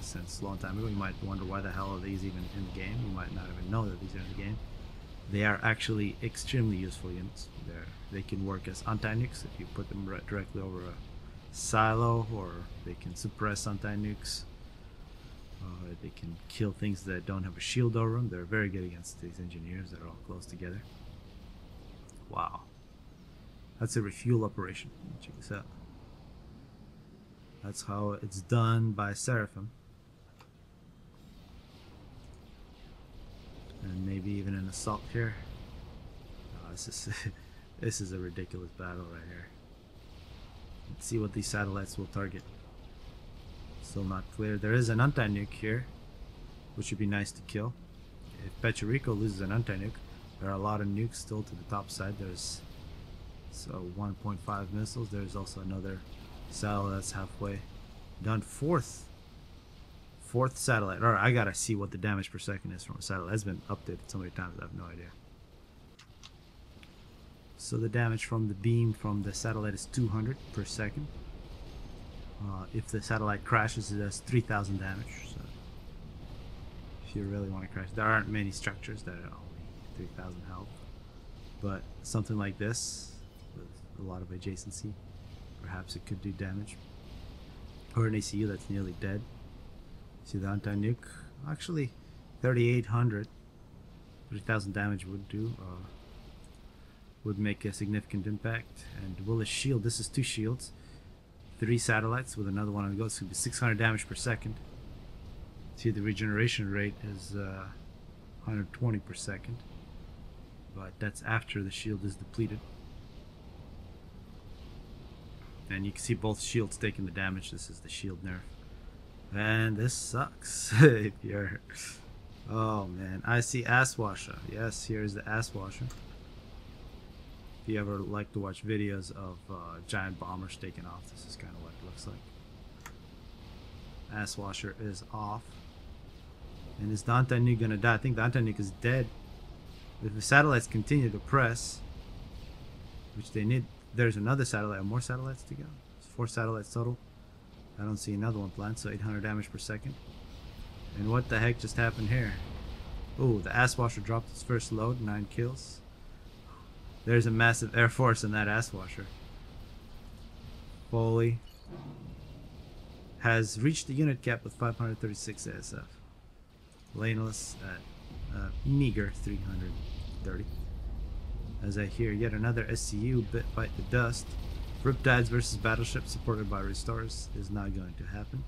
since a long time ago, you might wonder why the hell are these even in the game. You might not even know that these are in the game. They are actually extremely useful units. They can work as anti-nukes if you put them directly over a silo, or they can suppress anti-nukes They can kill things that don't have a shield over them. They're very good against these engineers that are all close together. Wow. That's a refuel operation. Check this out. That's how it's done by Seraphim. And maybe even an assault here. This is a ridiculous battle right here. Let's see what these satellites will target. Still not clear. There is an anti-nuke here, which would be nice to kill. If Puerto loses an anti-nuke, there are a lot of nukes still to the top side. There's 1.5 missiles. There's also another satellite that's halfway done. Fourth satellite. Alright, I gotta see what the damage per second is from a satellite. It's been updated so many times I have no idea. So the damage from the beam from the satellite is 200 per second. If the satellite crashes, it does 3,000 damage. So if you really want to crash, there aren't many structures that are only 3,000 health. But something like this, with a lot of adjacency, perhaps it could do damage. Or an ACU that's nearly dead. See the anti-nuke? Actually, 3,800. 3,000 damage would do. Would make a significant impact. And will a shield? This is 2 shields. 3 satellites with another one on the go. It's going to be 600 damage per second. See, the regeneration rate is 120 per second. But that's after the shield is depleted. And you can see both shields taking the damage. This is the shield nerf. And this sucks. If you're... Oh man, I see ass washer. Yes, here's the ass washer. If you ever like to watch videos of giant bombers taking off, this is kind of what it looks like. Ass washer is off. And is the anti-nuke gonna die? I think the anti-nuke is dead. If the satellites continue to press, which they need, there's another satellite, more satellites to go. It's 4 satellites total. I don't see another one planned, so 800 damage per second. And what the heck just happened here? Oh, the ass washer dropped its first load, 9 kills. There's a massive air force in that ass washer. Foley has reached the unit cap with 536 ASF. Laneless at meager 330. As I hear yet another SCU bite the dust. Riptides versus battleship supported by restores is not going to happen.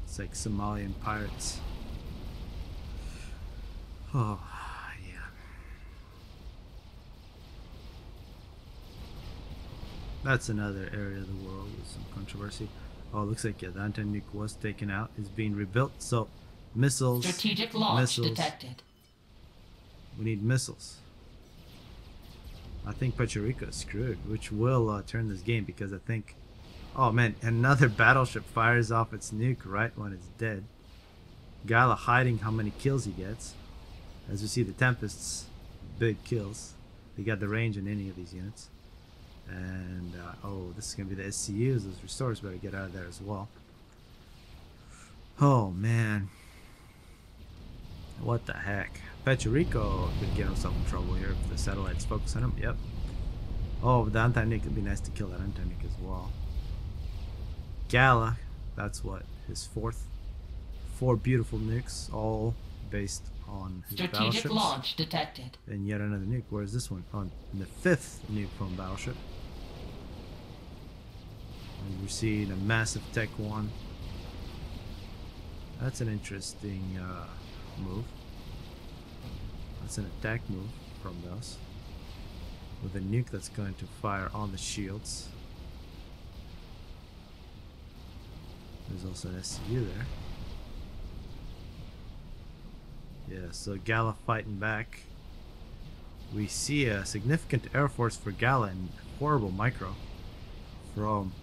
It's like Somalian pirates. Oh, yeah. That's another area of the world with some controversy. Oh, it looks like the anti-nuke was taken out. It's being rebuilt. So, missiles. Strategic launch detected. We need missiles. I think Puerto Rico is screwed, which will turn this game because I think... Oh man, another battleship fires off its nuke right when it's dead. Gala hiding how many kills he gets. As you see, the Tempests, big kills. They got the range in any of these units. And, oh, this is going to be the SCUs. Those restores better get out of there as well. Oh man. What the heck? Puerto Rico could get himself in trouble here if the satellites focus on him. Yep. Oh, the anti-nuke, it'd be nice to kill that anti-nuke as well. Gala, that's what, his 4 beautiful nukes, all based on his Strategic battleships. Launch detected. And yet another nuke. Where's this one? On the 5th nuke from battleship. And we're seeing a massive tech one. That's an interesting move. That's an attack move from those. With a nuke that's going to fire on the shields. There's also an SCU there. Yeah, so Gala fighting back. We see a significant air force for Gala and horrible micro from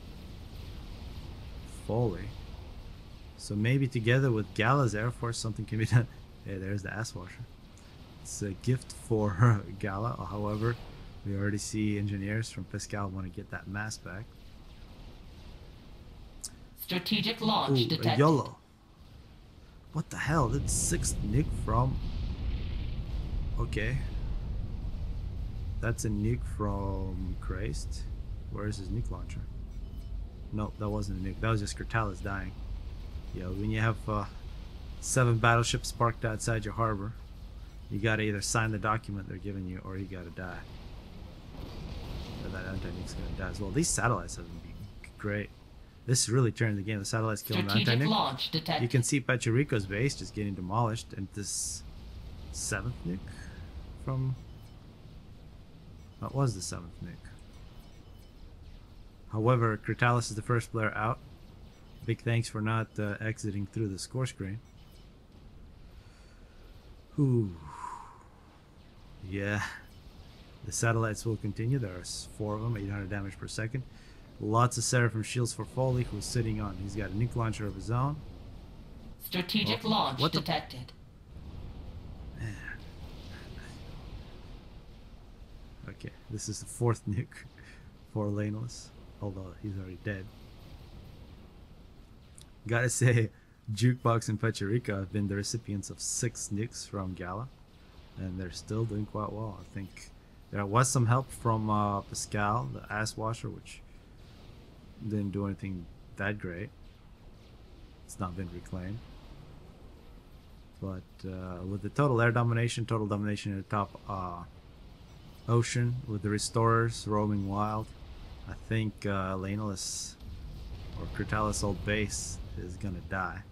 Foley. So maybe together with Gala's air force something can be done. Hey, there's the ass washer. It's a gift for Gala. However, we already see engineers from Pascal want to get that mass back. Strategic launch Ooh, detected. a YOLO. What the hell? That's 6th nuke from... Okay. That's a nuke from Christ. Where is his nuke launcher? No, that wasn't a nuke. That was just Cortales dying. Yeah, when you have 7 battleships parked outside your harbor, you gotta either sign the document they're giving you, or you gotta die. Or that anti-nuke's gonna die as well. These satellites have been great. This is really turning the game. The satellites killing the Strategic anti-nuke. launch detected. You can see Pachirico's base just getting demolished, and this 7th nuke from... What was the 7th nuke? However, Critalis is the first player out. Big thanks for not exiting through the score screen. Ooh. Yeah. The satellites will continue. There's 4 of them, 800 damage per second. Lots of Seraphim shields for Foley, who's sitting on. He's got a nuke launcher of his own. Strategic launch detected. Okay, this is the 4th nuke for Laneless, although he's already dead. Gotta say, Jukebox and Pachirica have been the recipients of 6 nukes from Gala, and they're still doing quite well. I think there was some help from Pascal, the ass washer, which didn't do anything that great. It's not been reclaimed. But with the total air domination, total domination in the top ocean, with the restorers roaming wild, I think Laneless or Critalis old base is gonna die.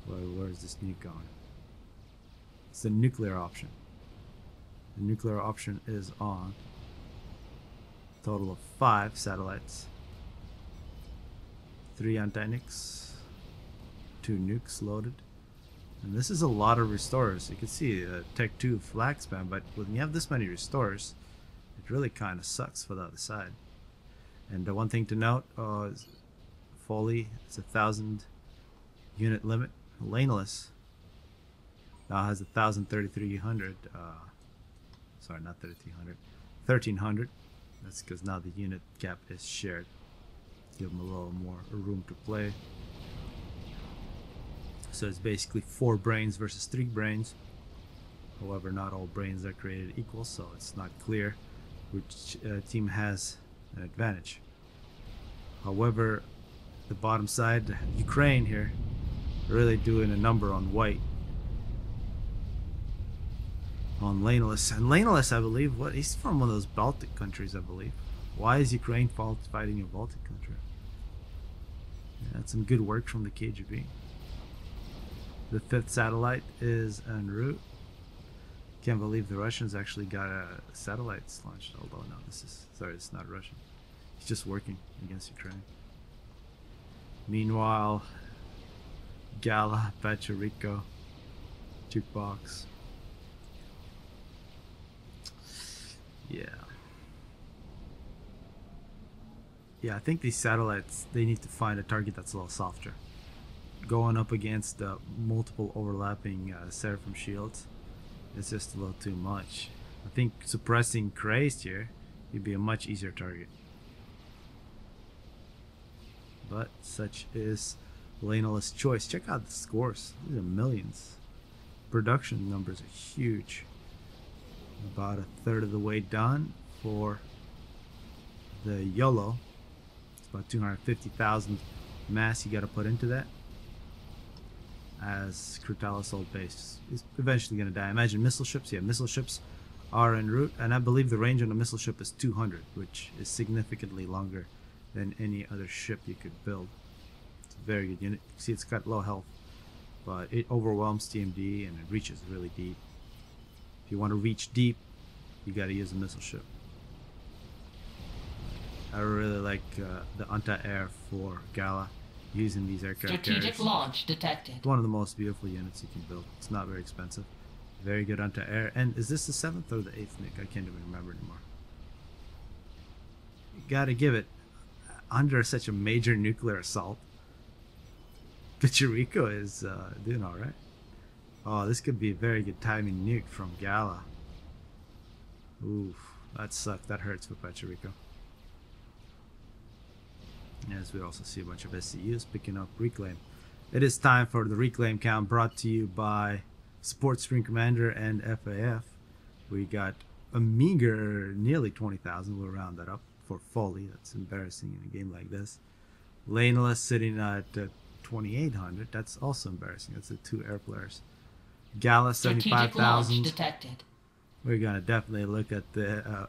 Where's this nuke going? It's the nuclear option. The nuclear option is on. Total of 5 satellites, 3 anti-nukes, 2 nukes loaded. And this is a lot of restorers. You can see Tech 2 flag spam, but when you have this many restorers, it really kind of sucks for the other side. And the one thing to note is Foley, it's 1,000 unit limit. Laneless now has 1,300. Sorry, not 3,300. 1,300. That's because now the unit cap is shared. Give them a little more room to play. So it's basically 4 brains versus 3 brains. However, not all brains are created equal, so it's not clear which team has an advantage. However, the bottom side, Ukraine here, really doing a number on white. On Laneless. And Laneless, I believe, he's from one of those Baltic countries, I believe. Why is Ukraine fighting a Baltic country? Yeah, that's some good work from the KGB. The 5th satellite is en route. Can't believe the Russians actually got satellites launched. Although no, it's not Russian. It's just working against Ukraine. Meanwhile, Gala, Pachirico, Jukebox. Yeah, I think these satellites, they need to find a target that's a little softer. Going up against multiple overlapping Seraphim shields, it's just a little too much. I think suppressing Crazed here would be a much easier target. But such is Laneless' choice. Check out the scores. These are millions. Production numbers are huge. About 1/3 of the way done for the YOLO. It's about 250,000 mass you got to put into that. As Critalis old base is eventually going to die. Imagine missile ships. Yeah, missile ships are en route, and I believe the range on a missile ship is 200, which is significantly longer than any other ship you could build. It's a very good unit. You see, it's got low health, but it overwhelms TMD and it reaches really deep. If you want to reach deep, you got to use a missile ship. I really like the anti-air for Gala using these aircraft carriers. Strategic launch detected. It's one of the most beautiful units you can build. It's not very expensive. Very good anti-air. And is this the 7th or the 8th nuke? I can't even remember anymore. You gotta give it, under such a major nuclear assault, Pachirico is doing alright. Oh, this could be a very good timing nuke from Gala. Oof, that sucked. That hurts for Pachirico. As we also see a bunch of SCUs picking up Reclaim. It is time for the Reclaim count, brought to you by Support Supreme Commander and FAF. We got a meager nearly 20,000. We'll round that up for Foley. That's embarrassing in a game like this. Laneless sitting at 2,800. That's also embarrassing. That's the 2 air players. Gala, Strategic launch 75,000. detected. We're gonna definitely look at the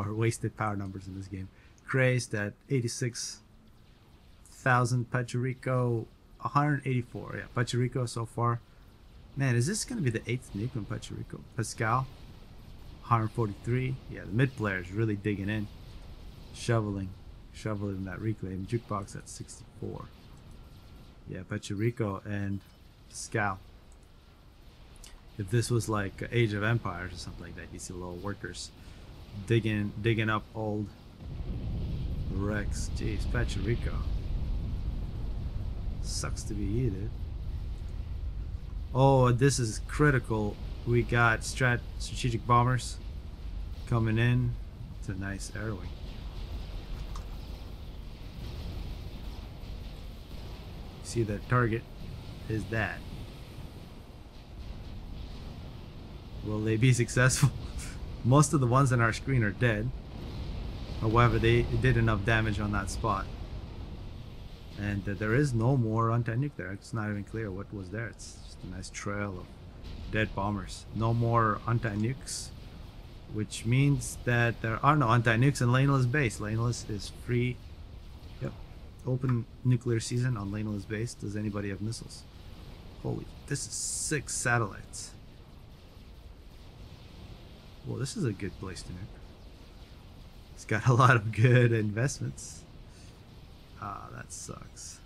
wasted power numbers in this game. Crazed at 86,000. Pachirico 184. Yeah, Pachirico so far. Man, is this gonna be the 8th nuke on Pachirico? Pascal 143. Yeah, the mid player is really digging in, shoveling that reclaim. Jukebox at 64. Yeah, Pachirico and Pascal. If this was like Age of Empires or something like that, you see little workers digging up old wrecks. Jeez, Pachirico. Sucks to be you, dude. Oh, this is critical. We got strategic bombers coming in. It's a nice air wing. See, the target is that. Will they be successful? Most of the ones on our screen are dead. However, they did enough damage on that spot. And there is no more anti-nuke there. It's not even clear what was there. It's just a nice trail of dead bombers. No more anti-nukes, which means that there are no anti-nukes in Laneless base. Laneless is free. Yep. Open nuclear season on Laneless base. Does anybody have missiles? Holy, this is 6 satellites. Well, this is a good place to nuke. It's got a lot of good investments. Ah, that sucks.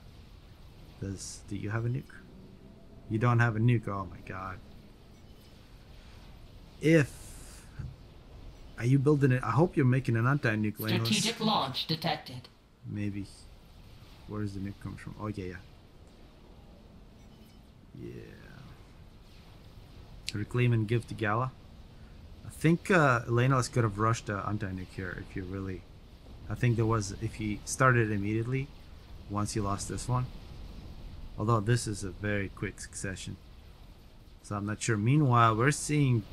Do you have a nuke? You don't have a nuke. Oh my god. Are you building it? I hope you're making an anti-nuke. Strategic launch detected. Maybe. Where's the nuke come from? Oh yeah. Reclaim and give to Gala. I think Lenalis could have rushed anti-nuke here if you really... I think there was, if he started immediately once he lost this one. Although this is a very quick succession. So I'm not sure. Meanwhile, we're seeing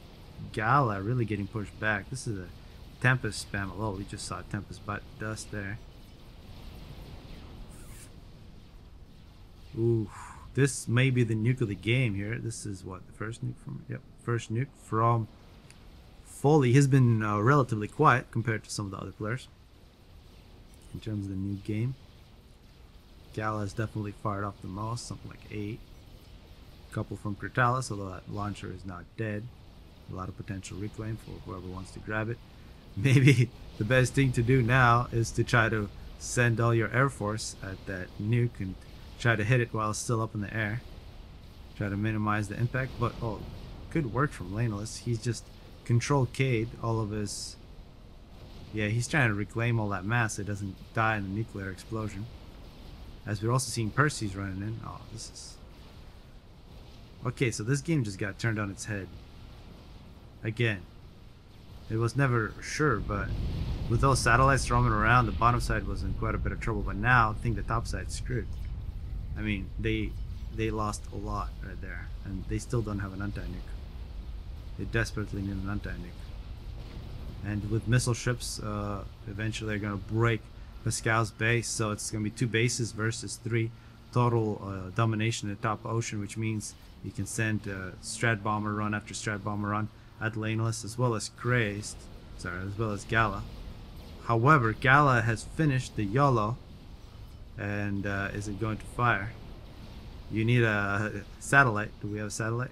Gala really getting pushed back. This is a Tempest spam. Oh, we just saw Tempest butt dust there. Ooh, this may be the nuke of the game here. This is what, the first nuke from... Yep, first nuke from Foley. He's been relatively quiet compared to some of the other players in terms of the new game. Gala has definitely fired off the most, something like 8. A couple from Critalis, although that launcher is not dead. A lot of potential reclaim for whoever wants to grab it. Maybe the best thing to do now is to try to send all your air force at that nuke and try to hit it while it's still up in the air. Try to minimize the impact, but oh, good work from Laneless. He's just control K'd all of his... Yeah, he's trying to reclaim all that mass so it doesn't die in the nuclear explosion. As we're also seeing Percy's running in. Oh, this is... Okay, so this game just got turned on its head. Again. It was never sure, but with those satellites roaming around, the bottom side was in quite a bit of trouble. But now, I think the top side's screwed. I mean, they lost a lot right there. And they still don't have an anti-nuke. They desperately need an anti-nuke. And with missile ships, eventually they're going to break Pascal's base, so it's going to be 2 bases versus 3. Total domination in the top ocean, which means you can send Strat Bomber run after Strat Bomber run at Laneless, as well as Crazed, as well as Gala. However, Gala has finished the YOLO and isn't going to fire. You need a satellite. Do we have a satellite?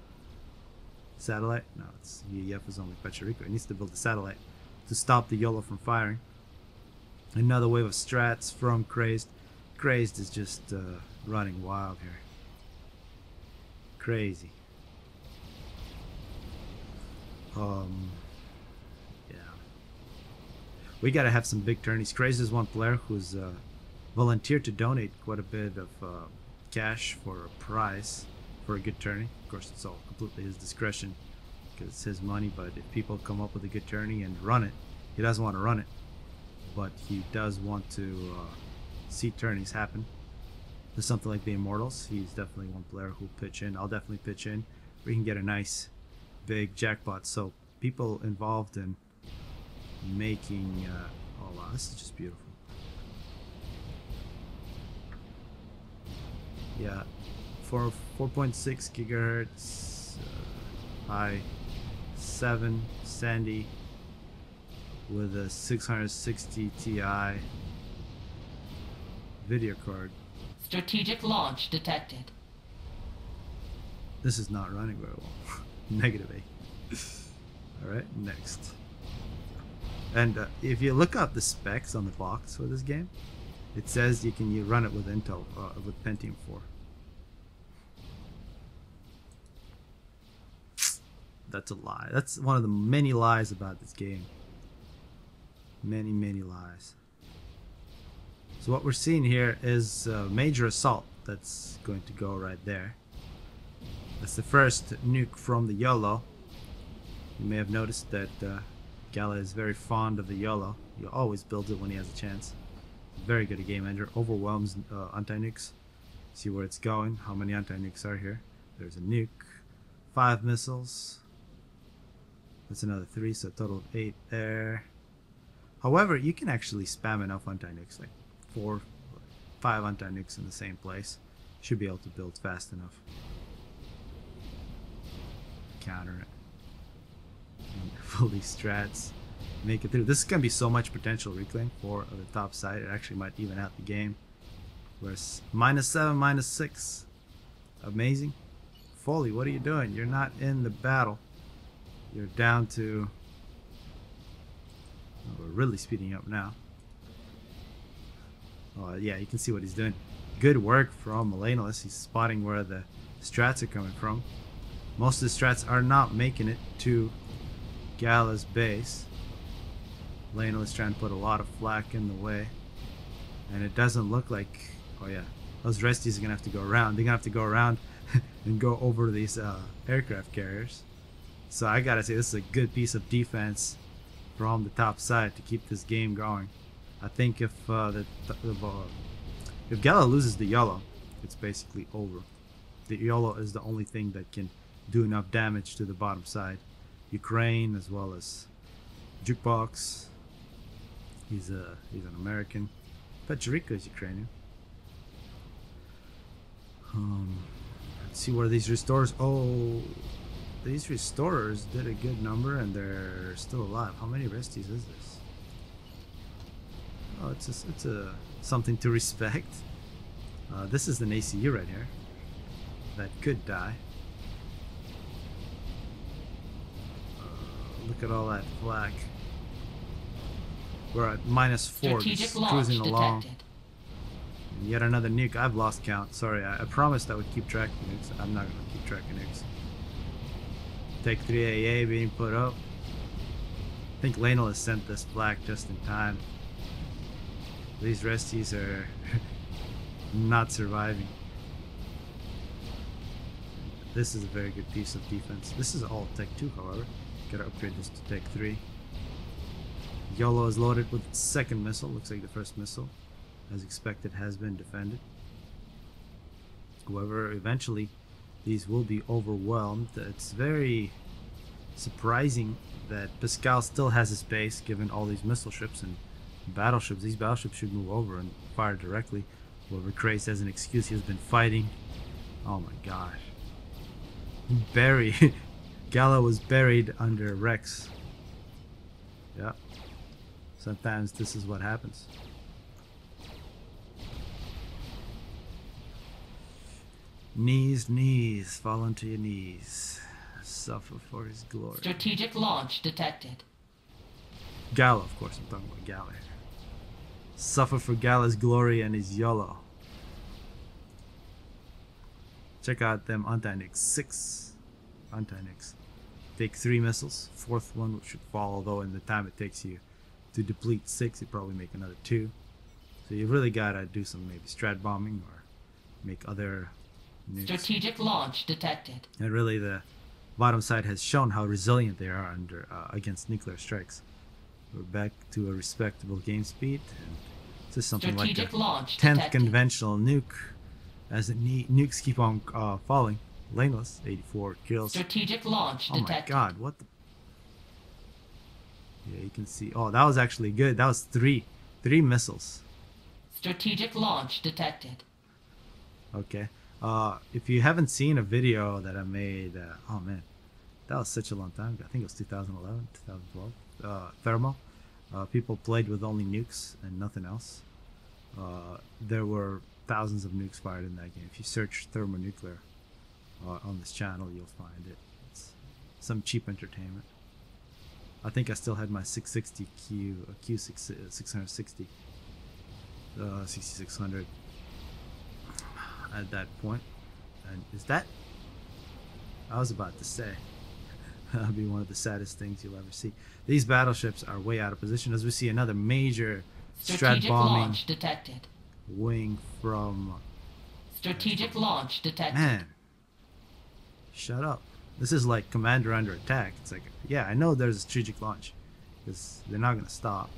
Satellite? No, it's EF is only Pachirico. It needs to build a satellite to stop the YOLO from firing. Another wave of strats from Crazed. Crazed is just running wild here. Crazy. Yeah. We gotta have some big tourneys. Crazed is one player who's volunteered to donate quite a bit of cash for a prize for a good tourney. Of course, it's all completely his discretion because it's his money, but if people come up with a good tourney and run it, he doesn't want to run it, but he does want to see tourneys happen. There's something like the Immortals. He's definitely one player who'll pitch in. I'll definitely pitch in. We can get a nice big jackpot. So people involved in making oh wow, this is just beautiful. Yeah, for 4.6 gigahertz, i7 Sandy with a 660 Ti video card. Strategic launch detected. This is not running very well. Negative 8. Alright, next. And if you look up the specs on the box for this game, it says you run it with Intel, with Pentium 4. That's a lie. That's one of the many lies about this game. Many, many lies. So what we're seeing here is a major assault that's going to go right there. That's the first nuke from the YOLO. You may have noticed that Gala is very fond of the YOLO. He always builds it when he has a chance. Very good at game ender. Overwhelms anti-nukes. See where it's going. How many anti-nukes are here? There's a nuke. 5 missiles. That's another 3, so a total of 8 there. However, you can actually spam enough anti-nukes, like 4, 5 anti-nukes in the same place. Should be able to build fast enough. Counter it. And fully strats. Make it through. This is going to be so much potential reclaim for the top side. It actually might even out the game. Whereas -7, -6. Amazing. Foley, what are you doing? You're not in the battle. You're down to... Oh, we're really speeding up now. Oh, yeah, you can see what he's doing. Good work from Millennialist. He's spotting where the strats are coming from. Most of the strats are not making it to Gala's base. Millennialist trying to put a lot of flak in the way. And it doesn't look like... Oh, yeah. Those resties are going to have to go around. They're going to have to go around and go over these aircraft carriers. So I gotta say, this is a good piece of defense from the top side to keep this game going. I think if Gala loses the YOLO, it's basically over. The YOLO is the only thing that can do enough damage to the bottom side. Ukraine as well as Jukebox. He's an American. But Jericho is Ukrainian. Let's see where these restores. Oh, these restorers did a good number and they're still alive. How many resties is this? Oh, it's a something to respect. This is an ACU right here that could die. Look at all that flak. We're at -4, just cruising along. And yet another nuke. I've lost count. Sorry, I promised I would keep track of nukes. I'm not going to keep track of nukes. Take 3 AA being put up. I think Lanel has sent this flak just in time. These resties are not surviving. This is a very good piece of defense. This is all Tech 2, however. Gotta upgrade this to Tech 3. YOLO is loaded with its second missile. Looks like the first missile, as expected, has been defended. However, eventually these will be overwhelmed. It's very surprising that Pascal still has his base given all these missile ships and battleships. These battleships should move over and fire directly. However, Craze has an excuse. He has been fighting. Oh my gosh. Buried. Gala was buried under Rex. Yeah. Sometimes this is what happens. Knees, knees, fall onto your knees. Suffer for his glory. Strategic launch detected. Gala, of course, I'm talking about Gala. Suffer for Gala's glory and his YOLO. Check out them anti-nukes. 6 anti-nukes. Take 3 missiles. 4th one should fall, although in the time it takes you to deplete 6, you probably make another 2. So you really gotta do some maybe strat bombing or make other nukes. Strategic launch detected. And really the bottom side has shown how resilient they are under against nuclear strikes. We're back to a respectable game speed. And this is something Strategic like a launch 10th detected. conventional nuke. As the nukes keep on falling. Laneless, 84 kills. Strategic launch Oh my detected. god, what the... Yeah, you can see... Oh, that was actually good. That was 3 missiles. Strategic launch detected. Okay. If you haven't seen a video that I made, oh man, that was such a long time ago. I think it was 2011, 2012. Thermal. People played with only nukes and nothing else. There were thousands of nukes fired in that game. If you search thermonuclear on this channel, you'll find it. It's some cheap entertainment. I think I still had my 660Q, Q660, 6600 at that point. And is that? I was about to say. That'll be one of the saddest things you'll ever see. These battleships are way out of position as we see another major strat Strategic bombing launch detected. wing from... Strategic launch detected. Man, shut up. This is like Commander under attack. It's like, yeah, I know there's a strategic launch because they're not going to stop.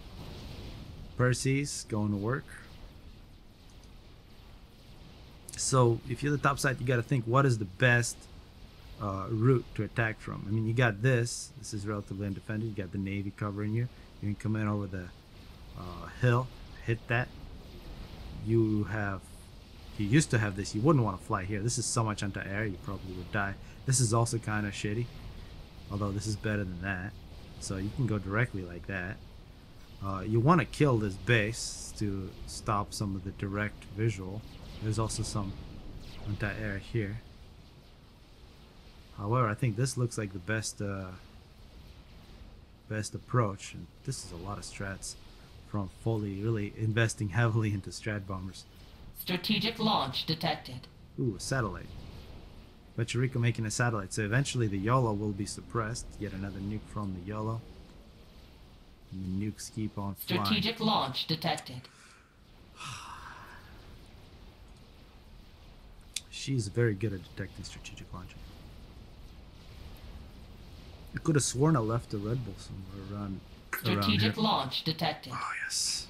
Percy's going to work. So if you're the top side, you got to think, what is the best route to attack from? I mean, you got this. This is relatively undefended. You got the Navy covering you. You can come in over the hill, hit that. You used to have this. You wouldn't want to fly here. This is so much anti-air, you probably would die. This is also kind of shitty, although this is better than that. So you can go directly like that. You want to kill this base to stop some of the direct visual. There's also some anti-air here. However, I think this looks like the best approach, and this is a lot of strats from Foley really investing heavily into strat bombers. Strategic launch detected. Ooh, a satellite. Rico making a satellite, so eventually the YOLO will be suppressed. Yet another nuke from the YOLO. And the nukes keep on flying. Strategic launch detected. She's very good at detecting strategic launching. I could have sworn I left the Red Bull somewhere around Strategic here. launch detected. Oh yes.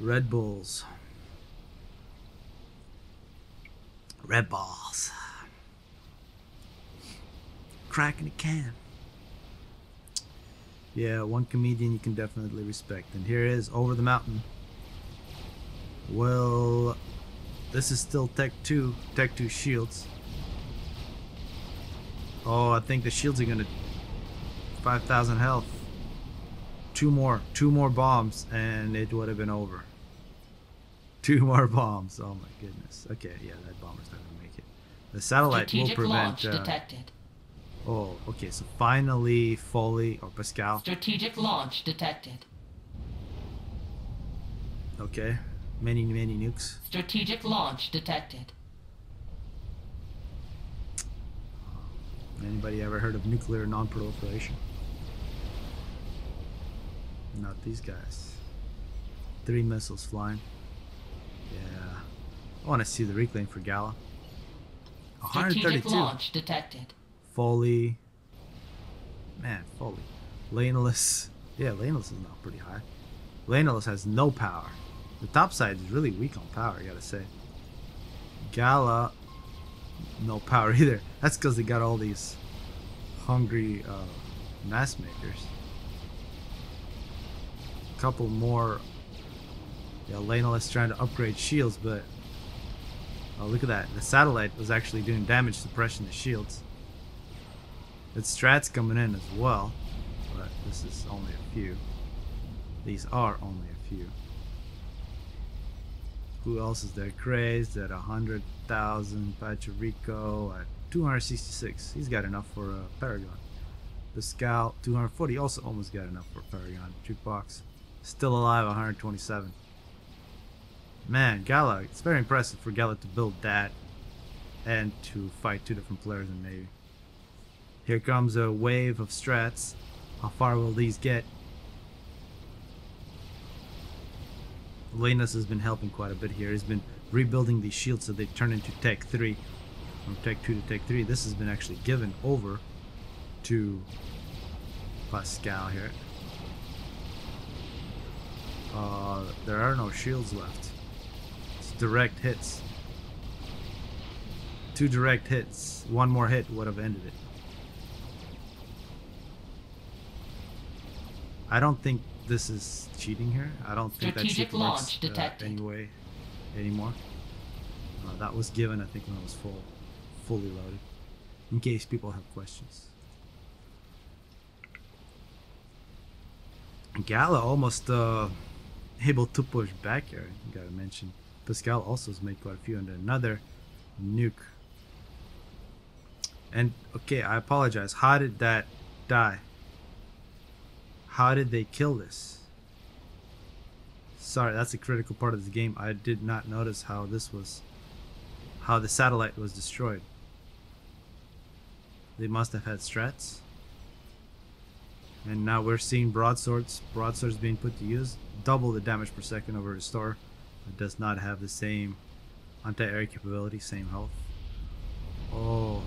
Red Bulls. Red Balls. Crack in a can. Yeah, one comedian you can definitely respect. And here it is, over the mountain. Well, this is still Tech 2 shields. Oh, I think the shields are gonna 5,000 health. Two more bombs and it would have been over. 2 more bombs. Oh my goodness. Okay, yeah, that bomber's not gonna make it. The satellite Strategic will prevent. launch detected. Oh, okay. So finally, Foley or Pascal. Strategic launch detected. Okay, many nukes. Strategic launch detected. Anybody ever heard of nuclear non-proliferation? Not these guys. 3 missiles flying. Yeah. I want to see the reclaim for Gala. Strategic 132. launch detected. Foley. Man, Foley. Laneless. Yeah, Laneless is not pretty high. Laneless has no power. The top side is really weak on power, I gotta say. Gala, no power either. That's because they got all these hungry mass makers. A couple more. Yeah, Laneless trying to upgrade shields, but oh, look at that. The satellite was actually doing damage suppression to shields. Its strats coming in as well, but this is only a few. These are only a few. Who else is there? Crazed at 100,000. Rico at 266. He's got enough for a Paragon. The Scout 240 also almost got enough for Paragon. Jukebox still alive 127. Man, Gala, it's very impressive for Gala to build that and to fight 2 different players in Navy. Here comes a wave of strats. How far will these get? Lanus has been helping quite a bit here. He's been rebuilding these shields so they turn into Tech 3. From Tech 2 to Tech 3. This has been actually given over to Pascal here. There are no shields left. It's direct hits. 2 direct hits. 1 more hit would have ended it. I don't think this is cheating here. I don't think that cheat Strategic works launch detected. anyway anymore. That was given, I think, when it was fully loaded, in case people have questions. Gala almost able to push back here. Gotta mention, Pascal also has made quite a few, and another nuke. And okay, I apologize. How did that die? How did they kill this? Sorry, that's a critical part of the game. I did not notice how the satellite was destroyed. They must have had strats. And now we're seeing broadswords being put to use. Double the damage per second over restore. It does not have the same anti-air capability, same health. Oh.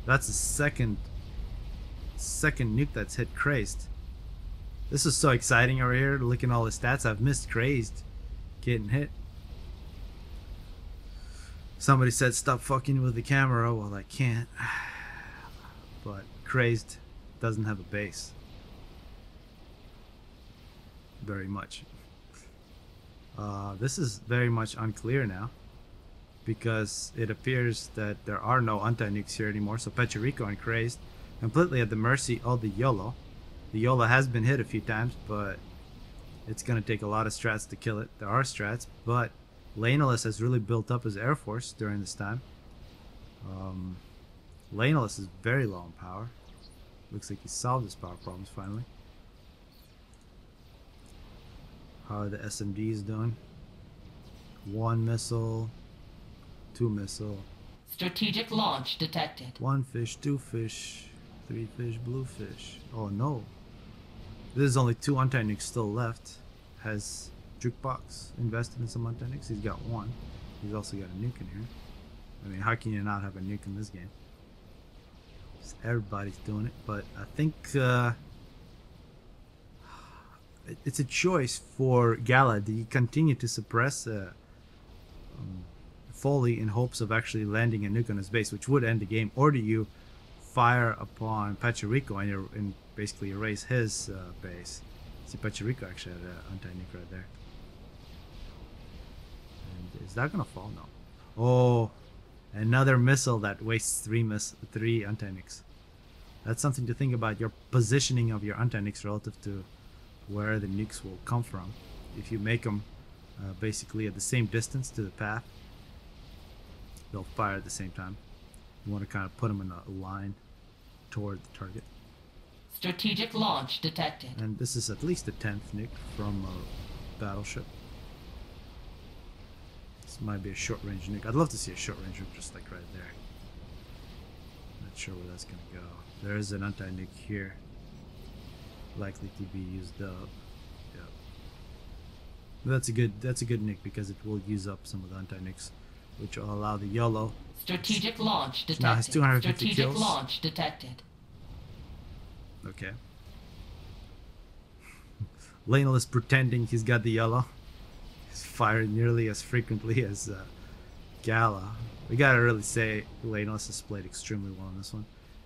That's the second nuke that's hit Crazed. This is so exciting over here, looking at all the stats. I've missed Crazed getting hit. Somebody said stop fucking with the camera. Well, I can't. But Crazed doesn't have a base. Very much. This is very much unclear now, because it appears that there are no anti-nukes here anymore. So Pechirico and Crazed completely at the mercy of the YOLO. The YOLO has been hit a few times, but it's going to take a lot of strats to kill it. There are strats, but Laneless has really built up his air force during this time. Laneless is very low in power. Looks like he solved his power problems finally. How are the SMDs doing? 1 missile, 2 missile. Strategic launch detected. 1 fish, 2 fish, 3 fish, blue fish. Oh no. There's only 2 anti-nukes still left. Has Jukebox invested in some anti-nukes? He's got 1. He's also got a nuke in here. I mean, how can you not have a nuke in this game? Everybody's doing it, but I think it's a choice for Gala. Do you continue to suppress Foley in hopes of actually landing a nuke on his base, which would end the game, or do you fire upon Pechirico and basically erase his base? See, Pechirico actually had an anti-nuke right there. And is that gonna fall? No. Oh, another missile that wastes 3 anti-nukes. That's something to think about, your positioning of your anti-nukes relative to where the nukes will come from. If you make them basically at the same distance to the path, they'll fire at the same time. You want to kind of put them in a line toward the target. Strategic launch detected. And this is at least the 10th nuke from a battleship. This might be a short-range nuke. I'd love to see a short-range nuke just like right there. Not sure where that's gonna go. There is an anti-nuke here, likely to be used up. Yep. That's a good nuke because it will use up some of the anti-nukes, which will allow the YOLO. Strategic launch detected. Now has 250 Strategic kills. launch detected. Okay. Laneless pretending he's got the YOLO. He's firing nearly as frequently as Gala. We gotta really say Laneless has played extremely well in this one.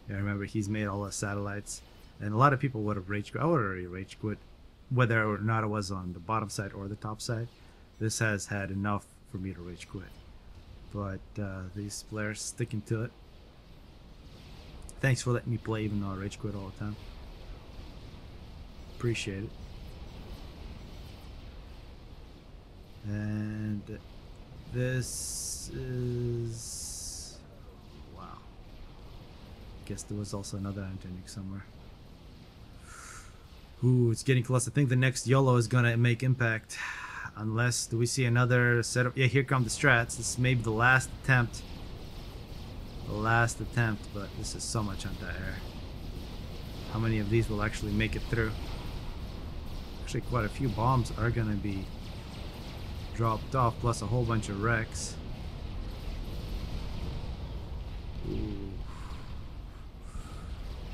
Yeah, remember, he's made all the satellites, and a lot of people would have rage quit. I would have already rage quit, whether or not it was on the bottom side or the top side. This has had enough for me to rage quit, but these players sticking to it. Thanks for letting me play even though I rage quit all the time. Appreciate it. And this is... wow. Guess there was also another anti-nuke somewhere. Ooh, it's getting close. I think the next YOLO is gonna make impact. Unless, do we see another setup? Yeah, here come the strats. This may be the last attempt. The last attempt, but this is so much anti-air. How many of these will actually make it through? Actually, quite a few bombs are gonna be dropped off, plus a whole bunch of wrecks. Ooh.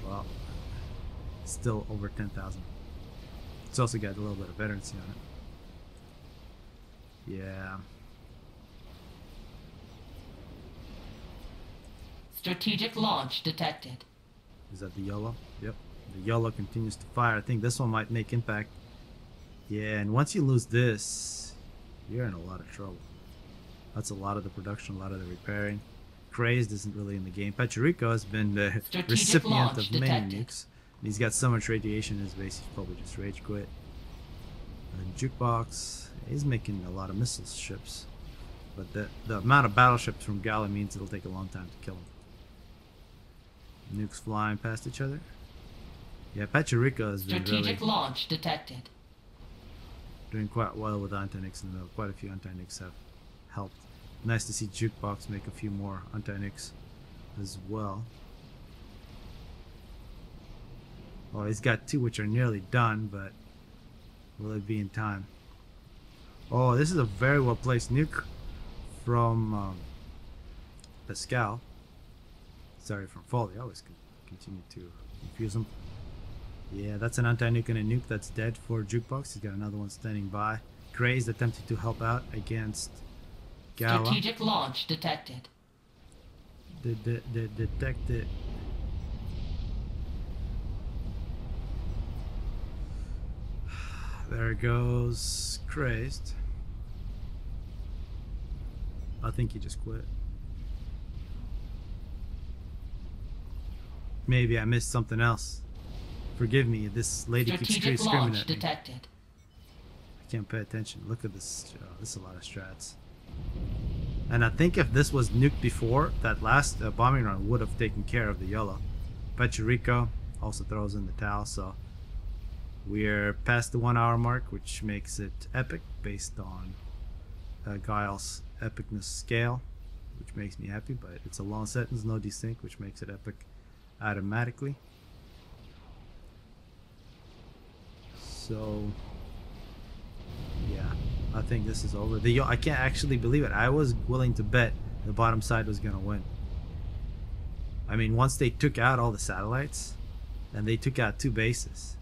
Well, still over 10,000. It's also got a little bit of veterancy on it. Yeah. Strategic launch detected. Is that the YOLO? Yep. The YOLO continues to fire. I think this one might make impact. Yeah, and once you lose this, You're in a lot of trouble. That's a lot of the production, a lot of the repairing. Crazed isn't really in the game. Pecherico has been the Strategic recipient launch of many detected. nukes. And he's got so much radiation in his base, he's probably just rage quit. And Jukebox, he's making a lot of missile ships. But the amount of battleships from Gala means it'll take a long time to kill him. Nukes flying past each other. Yeah, Pecherico has been really Strategic launch detected. doing quite well with anti-nukes in the middle. Quite a few anti-nukes have helped. Nice to see Jukebox make a few more anti-nukes as well. Well, he's got two which are nearly done, but will it be in time? Oh, this is a very well placed nuke from Pascal. Sorry, from Foley. I always continue to confuse them. Yeah, that's an anti-nuke and a nuke that's dead for Jukebox. He's got another one standing by. Gray's attempting to help out against Gala. Strategic launch detected. Detected. There goes Crazed. I think he just quit. Maybe I missed something else. Forgive me, this lady keeps Strategic screaming launch at me. detected. I can't pay attention. Look at this. This is a lot of strats. And I think if this was nuked before, that last bombing run would have taken care of the yellow. Pecherico also throws in the towel, so we're past the 1 hour mark, which makes it epic based on Guile's epicness scale, which makes me happy, but it's a long sentence, no desync, which makes it epic automatically. So yeah, I think this is over. I can't actually believe it. I was willing to bet the bottom side was gonna win. I mean, once they took out all the satellites, and they took out 2 bases,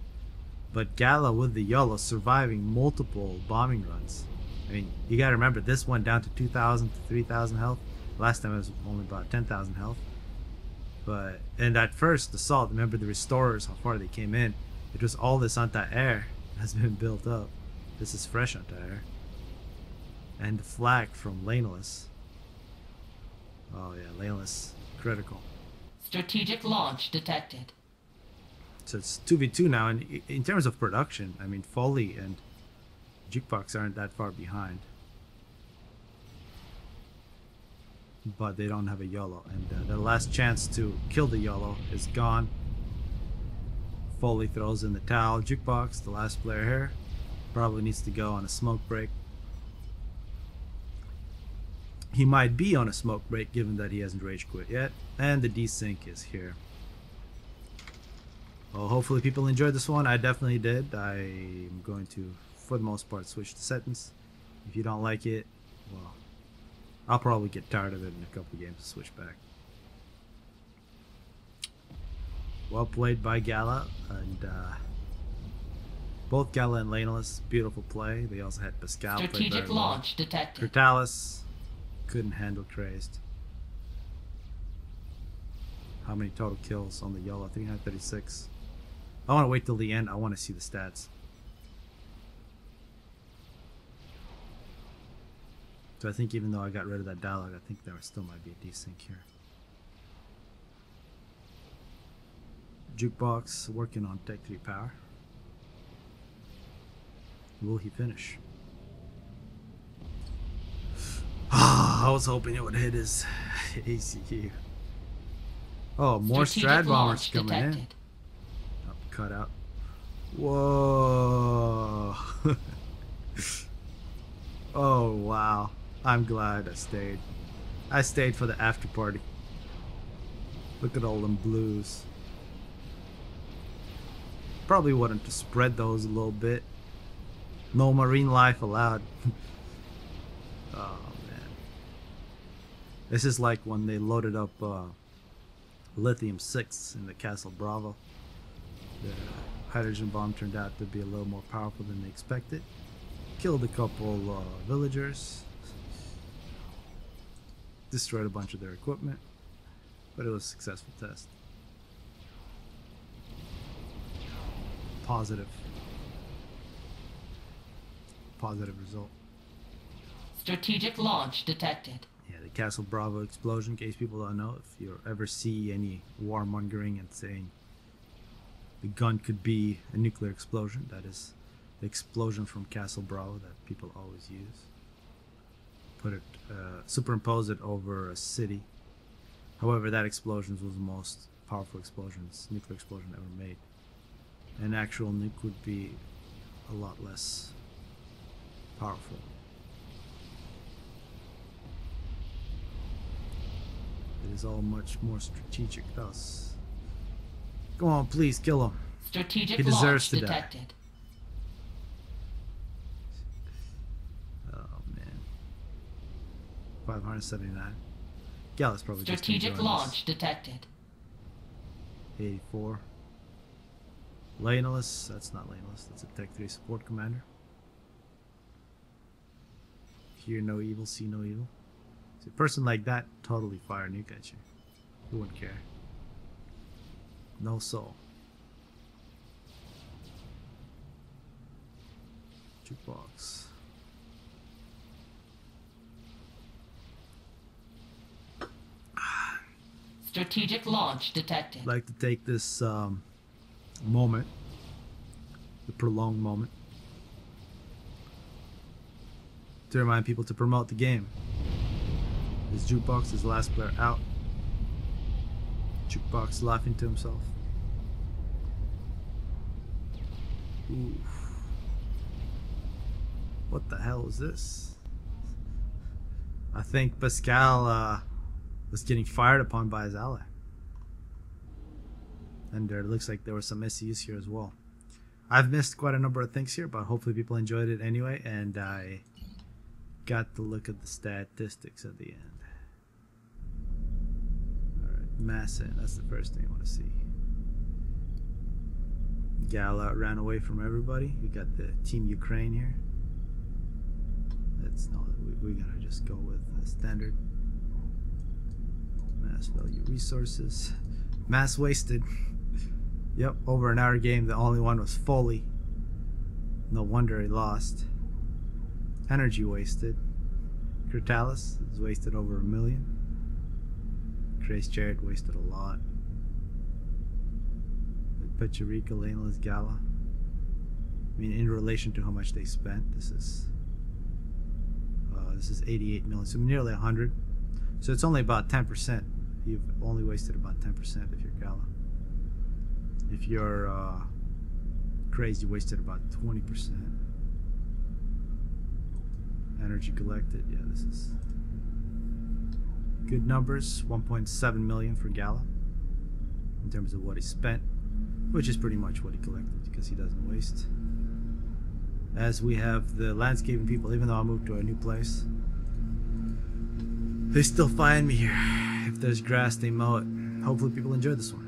but Gala with the yellow surviving multiple bombing runs. I mean, you gotta remember, this went down to 2,000 to 3,000 health. Last time it was only about 10,000 health. But and at first assault, remember the restorers, how far they came in. It was all this anti-air has been built up. This is fresh anti-air. And the flag from Laneless. Oh yeah, Laneless critical. Strategic launch detected. So it's 2v2 now, and in terms of production, I mean, Foley and Jukebox aren't that far behind. But they don't have a YOLO, and their last chance to kill the YOLO is gone. Foley throws in the towel. Jukebox, the last player here, probably needs to go on a smoke break. He might be on a smoke break given that he hasn't rage quit yet, and the desync is here. Well, hopefully people enjoyed this one. I definitely did. I'm going to, for the most part, switch the sentence. If you don't like it, well, I'll probably get tired of it in a couple games and switch back. Well played by Gala, and both Gala and Laneless, beautiful play. They also had Pascal play very Strategic well. launch detected. Kurtalis couldn't handle Crazed. How many total kills on the yellow? 336. I want to wait till the end. I want to see the stats. So I think even though I got rid of that dialogue, I think there still might be a desync here. Jukebox working on Tech 3 power. Will he finish? I was hoping it would hit his ACU. Oh, more Strategic Strat bombers launch coming in. detected. Oh, cut out. Whoa. Oh, wow. I'm glad I stayed. I stayed for the after party. Look at all them blues. Probably wanted to spread those a little bit. No marine life allowed. Oh man. This is like when they loaded up Lithium 6 in the Castle Bravo. The hydrogen bomb turned out to be a little more powerful than they expected. Killed a couple villagers. Destroyed a bunch of their equipment. But it was a successful test. Positive result. Strategic launch detected. Yeah, the Castle Bravo explosion, in case people don't know, if you ever see any warmongering and saying the gun could be a nuclear explosion, that is the explosion from Castle Bravo that people always use. Put it, superimpose it over a city. However, that explosion was the most powerful nuclear explosion ever made. An actual nuke would be a lot less powerful. It is all much more strategic thus. Go on, please kill him. Strategic He deserves launch to die. detected. Oh man. 579. Gallus probably Strategic just launch detected. 84. Laneless, that's not Laneless, that's a Tech 3 support commander. Hear no evil, see no evil. See, a person like that totally fire a nuke at you. Who wouldn't care? No soul. Jukebox. Strategic launch detected. I'd like to take this moment, the prolonged moment, to remind people to promote the game. This Jukebox is the last player out. Jukebox laughing to himself. Oof. What the hell is this? I think Pascal was getting fired upon by his ally. And there looks like there were some SCUs here as well. I've missed quite a number of things here, but hopefully people enjoyed it anyway, and I got to look at the statistics at the end. Alright, mass in, that's the first thing I want to see. Gala ran away from everybody. We got the Team Ukraine here. That's no, we're gonna just go with the standard. Mass value resources. Mass wasted. Yep, over an hour game, the only one was Foley. No wonder he lost. Energy wasted. Critalis is wasted over 1 million. Trace Jared wasted a lot. Pecherica, Laneless, Gala. I mean, in relation to how much they spent, this is 88 million, so nearly 100. So it's only about 10%. You've only wasted about 10% if you're Gala. If you're crazy, you wasted about 20%. Energy collected, yeah, this is good numbers. 1.7 million for Gala in terms of what he spent, which is pretty much what he collected because he doesn't waste. As we have the landscaping people, even though I moved to a new place, they still find me here. If there's grass, they mow it. Hopefully people enjoy this one.